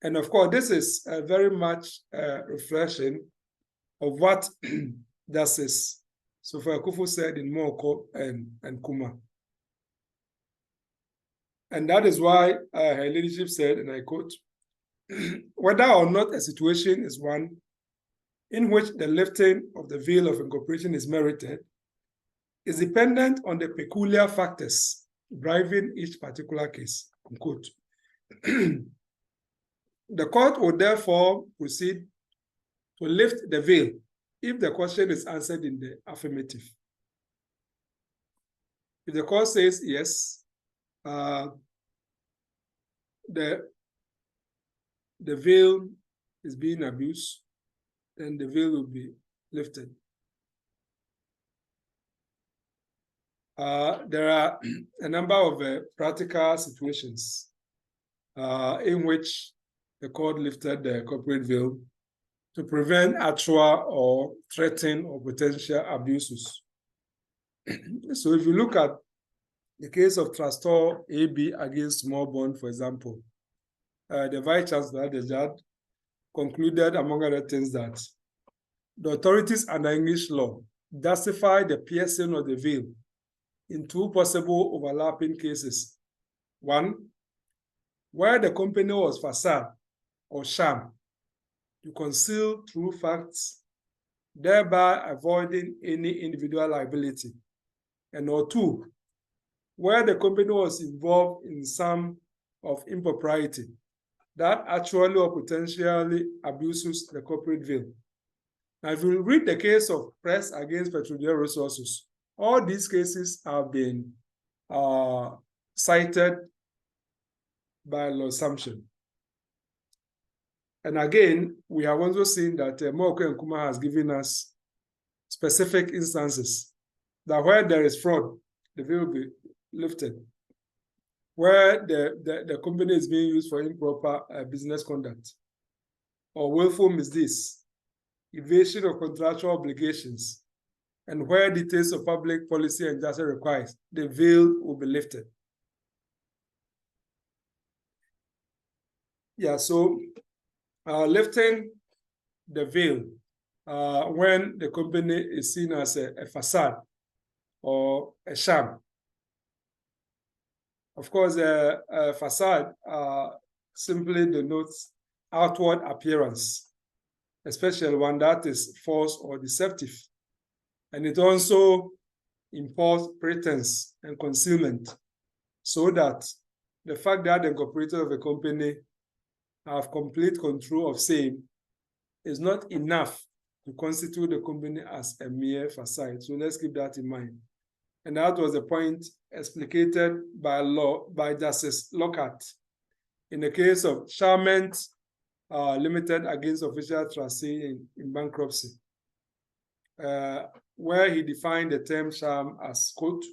And of course, this is very much a reflection of what Justice Sophia Kofi said in Morkor and Kuma. And that is why her leadership said, and I quote, "Whether or not a situation is one in which the lifting of the veil of incorporation is merited is dependent on the peculiar factors driving each particular case," unquote. The court will therefore proceed to lift the veil if the question is answered in the affirmative. If the court says yes, the veil is being abused, then the veil will be lifted. There are a number of practical situations in which the court lifted the corporate veil to prevent actual or threatened or potential abuses. So if you look at the case of Trustor AB against Small Bond, for example, the Vice Chancellor, the judge, concluded, among other things, that the authorities under English law justify the piercing of the veil in two possible overlapping cases. One, where the company was facade or sham to conceal true facts thereby avoiding any individual liability. And or two, where the company was involved in some of impropriety that actually or potentially abuses the corporate veil. Now, if you read the case of Prest against Petrodel Resources, all these cases have been cited by law assumption. And again, we have also seen that Morkor and Kuma has given us specific instances that where there is fraud, the veil will be lifted. Where the company is being used for improper business conduct, or willful misdeeds, evasion of contractual obligations, and where details of public policy and justice requires, the veil will be lifted. Yeah, so lifting the veil when the company is seen as a facade or a sham. Of course, a facade simply denotes outward appearance, especially one that is false or deceptive. And it also implies pretense and concealment, so that the fact that the incorporator of a company have complete control of same is not enough to constitute the company as a mere facade. So let's keep that in mind. And that was the point explicated by Justice Lockhart in the case of Sharment Limited against official trustee in bankruptcy, where he defined the term sham as, quote,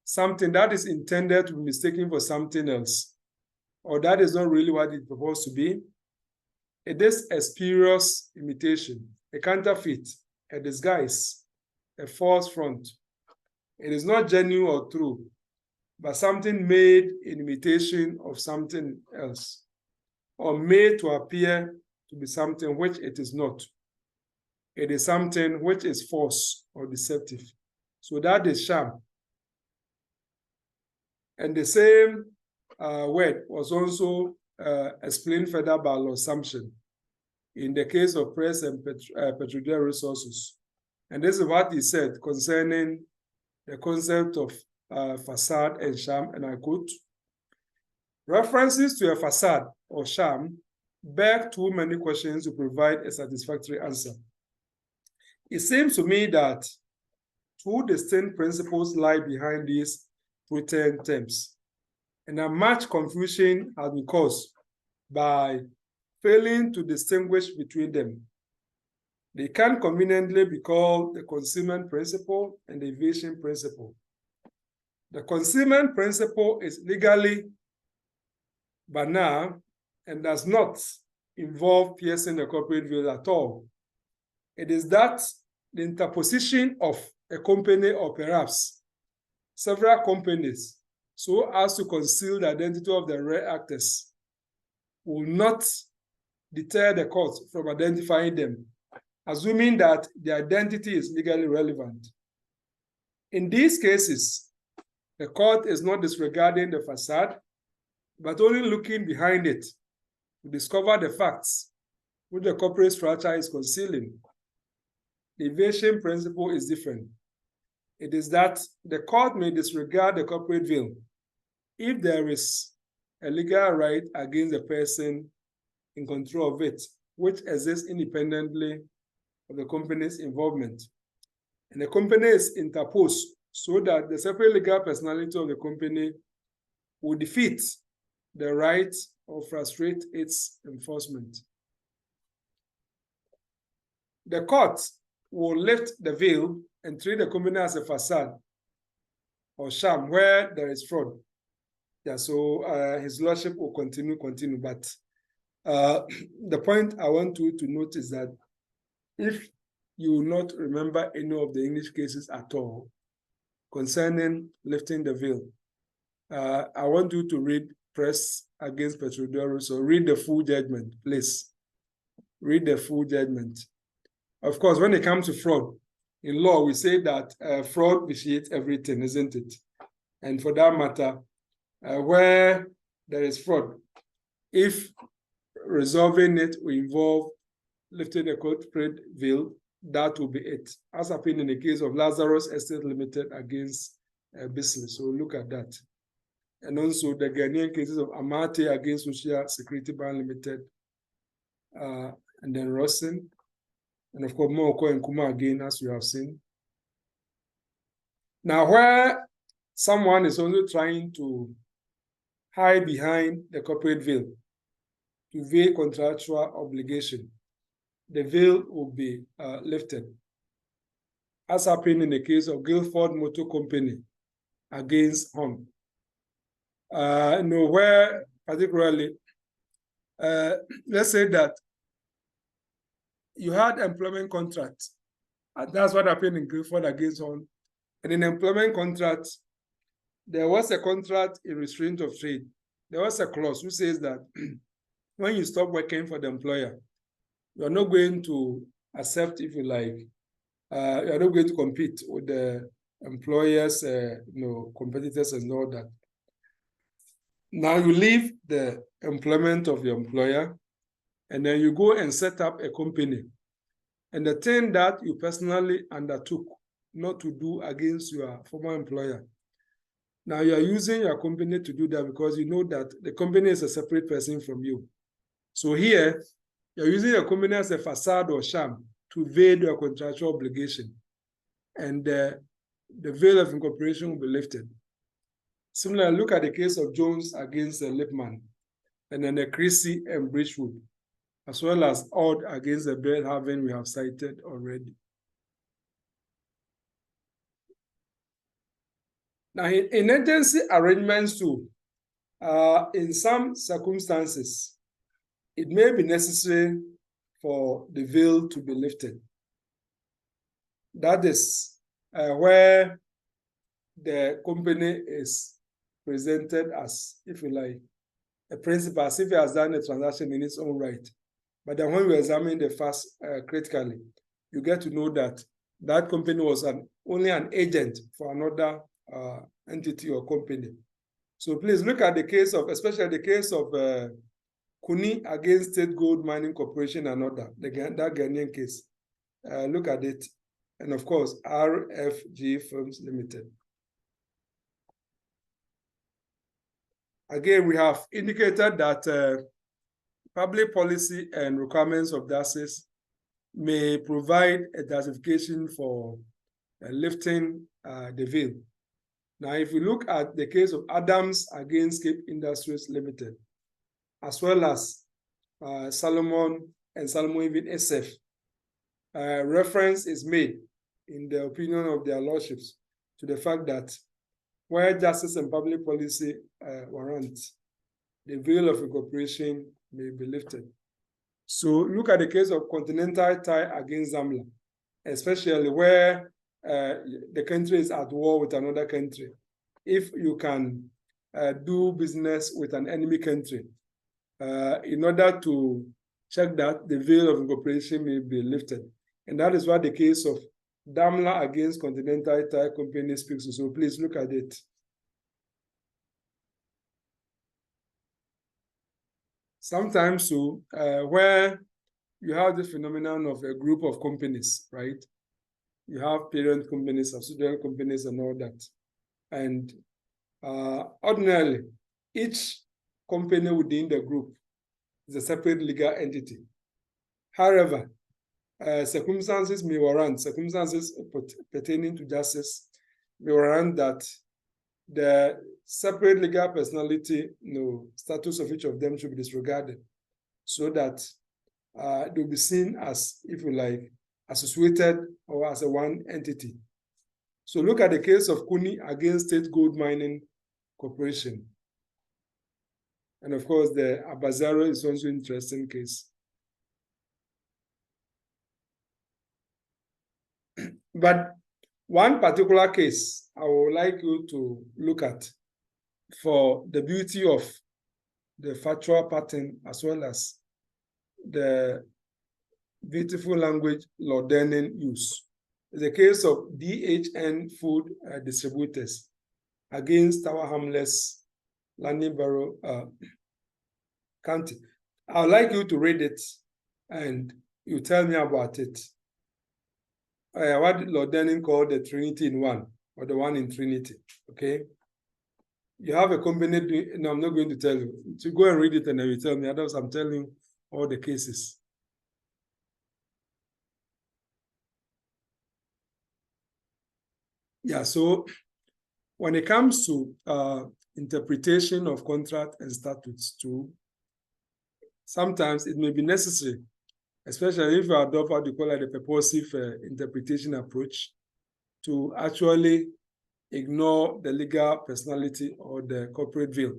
something that is intended to be mistaken for something else, or that is not really what it proposed to be. It is a spurious imitation, a counterfeit, a disguise, a false front. It is not genuine or true, but something made in imitation of something else, or made to appear to be something which it is not. It is something which is false or deceptive. So that is sham. And the same word was also explained further by law assumption in the case of Prest and Petrodel Resources. And this is what he said concerning the concept of facade and sham, and I quote, references to a facade or sham beg too many questions to provide a satisfactory answer. It seems to me that two distinct principles lie behind these pretend terms, and that much confusion has been caused by failing to distinguish between them. They can conveniently be called the concealment principle and the evasion principle. The concealment principle is legally banal and does not involve piercing the corporate veil at all. It is that the interposition of a company or perhaps several companies so as to conceal the identity of the real actors will not deter the court from identifying them, assuming that the identity is legally relevant. In these cases, the court is not disregarding the facade, but only looking behind it to discover the facts which the corporate structure is concealing. The evasion principle is different. It is that the court may disregard the corporate veil if there is a legal right against the person in control of it, which exists independently of the company's involvement. And the company is interposed so that the separate legal personality of the company will defeat the right or frustrate its enforcement. The court will lift the veil and treat the company as a facade or sham where there is fraud. Yeah, so his lordship will continue, but the point I want you to note is that if you will not remember any of the English cases at all concerning lifting the veil, I want you to read Prest against Petrodel. So read the full judgment, please. Read the full judgment. Of course, when it comes to fraud, in law, we say that fraud vitiates everything, isn't it? And for that matter, where there is fraud, if resolving it will involve lifting the corporate veil, that will be it, as happened in the case of Lazarus Estate Limited against business. So look at that. And also the Ghanaian cases of Amate against Social Security Bank Limited, and then Rosen, and of course Morkor and Kuma again, as we have seen. Now, where someone is also trying to hide behind the corporate veil to evade contractual obligation, the veil will be lifted, as happened in the case of Guilford Motor Company against Home. Where particularly, let's say that you had employment contract, and that's what happened in Guilford against Home. And in employment contract, there was a contract in restraint of trade. There was a clause which says that when you stop working for the employer, you are not going to accept, if you like, you are not going to compete with the employers, competitors and all that. Now you leave the employment of your employer, and then you go and set up a company. And the thing that you personally undertook not to do against your former employer, now you are using your company to do that because you know that the company is a separate person from you. So here, you're using your company as a facade or sham to evade your contractual obligation. And the veil of incorporation will be lifted. Similarly, look at the case of Jones against Lipman, and then the Creasy and Bridgewood, as well as Odd against the Bedhaven we have cited already. Now, in agency arrangements too, in some circumstances, it may be necessary for the veil to be lifted. That is where the company is presented as, if you like, a principal, as if he has done a transaction in its own right. But then when we examine the facts critically, you get to know that that company was only an agent for another entity or company. So please look at the case of, especially the case of Kuni against State Gold Mining Corporation and other, that Ghanaian case. Look at it. And of course, RFG Firms Limited. Again, we have indicated that public policy and requirements of DASIS may provide a justification for lifting the veil. Now, if you look at the case of Adams against Cape Industries Limited, as well as Salomon and Salomon even SF, reference is made in the opinion of their lordships to the fact that where justice and public policy warrant, the veil of incorporation may be lifted. So look at the case of Continental Tire against Zamla, especially where the country is at war with another country. If you can do business with an enemy country, in order to check that the veil of incorporation may be lifted. And that is what the case of Daimler against Continental Tire Company speaks to. So please look at it. Sometimes, so where you have the phenomenon of a group of companies, right? You have parent companies, subsidiary companies, and all that. And ordinarily, each company within the group is a separate legal entity. However, circumstances may warrant, circumstances pertaining to justice may warrant that the separate legal personality, status of each of them should be disregarded, so that they'll be seen as, if you like, associated or as a one entity. So look at the case of Kuni against State Gold Mining Corporation. And of course, the Abazaro is also an interesting case. But one particular case I would like you to look at for the beauty of the factual pattern as well as the beautiful language law-learning use is the case of DHN Food Distributors against Tower Hamlets, Landing Borough County. I would like you to read it and you tell me about it. what Lord Denning called the Trinity in one, or the one in Trinity, okay? You have a company, no, I'm not going to tell you. To go and read it and then you tell me, otherwise I'm telling you all the cases. Yeah, so when it comes to interpretation of contract and statutes too, sometimes it may be necessary, especially if you adopt what you call like the purposive interpretation approach, to actually ignore the legal personality or the corporate veil.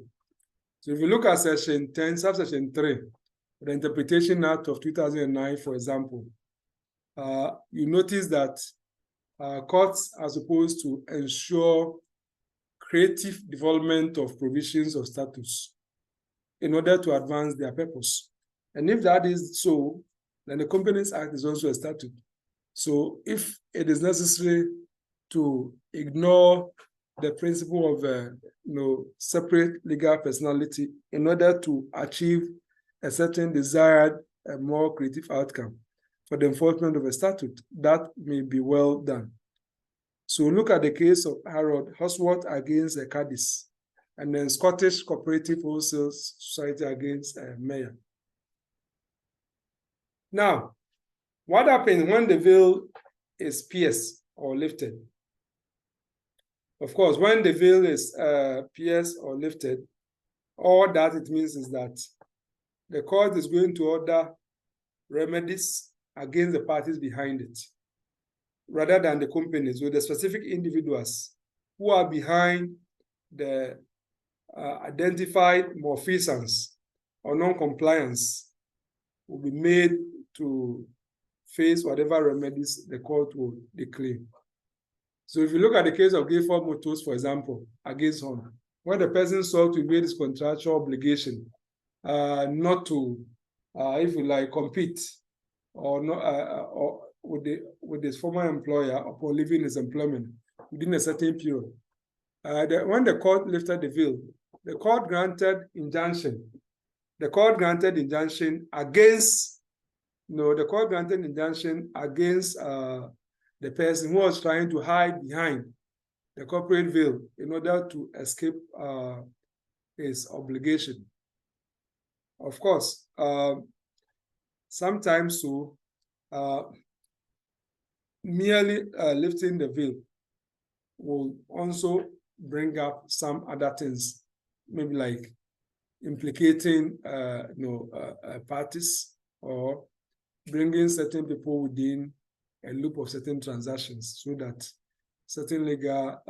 So if you look at section 10, subsection 3, the Interpretation Act of 2009, for example, you notice that courts are supposed to ensure creative development of provisions of statutes in order to advance their purpose. And if that is so, then the Companies Act is also a statute. So if it is necessary to ignore the principle of separate legal personality in order to achieve a certain desired and more creative outcome for the enforcement of a statute, that may be well done. So look at the case of Harold Hosworth against Cadiz, and then Scottish Cooperative Wholesale Society against Mayer. Now, what happens when the veil is pierced or lifted? Of course, when the veil is pierced or lifted, all that it means is that the court is going to order remedies against the parties behind it, rather than the companies, with the specific individuals who are behind the identified malfeasance or non-compliance will be made to face whatever remedies the court will declare. So if you look at the case of Gayford Motors, for example, against Horn, when the person sought to evade his contractual obligation not to, if you like, compete or not, or with his former employer upon leaving his employment within a certain period, when the court lifted the veil, the court granted injunction. The court granted injunction against, the court granted injunction against the person who was trying to hide behind the corporate veil in order to escape his obligation. Of course, sometimes so, merely lifting the veil will also bring up some other things, maybe like implicating parties or bringing certain people within a loop of certain transactions so that certain legal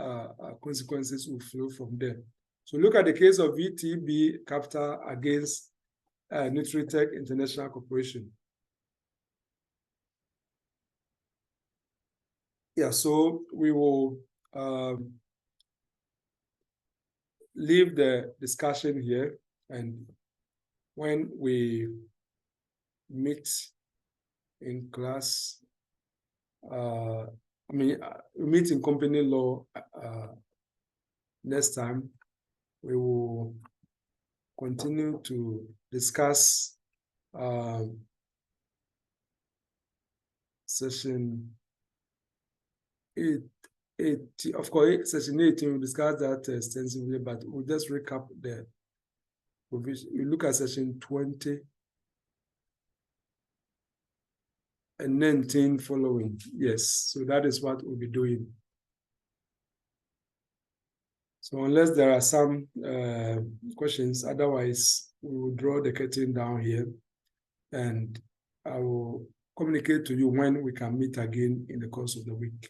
consequences will flow from there. So look at the case of VTB Capital against Nutritech International Corporation. Yeah, so we will leave the discussion here, and when we meet in class, we meet in company law next time, we will continue to discuss session 8. Of course, session 18, we'll discuss that extensively, but we'll just recap the provision. We look at session 20 and 19 following. Yes, so that is what we'll be doing. So unless there are some questions, otherwise we will draw the curtain down here, and I will communicate to you when we can meet again in the course of the week.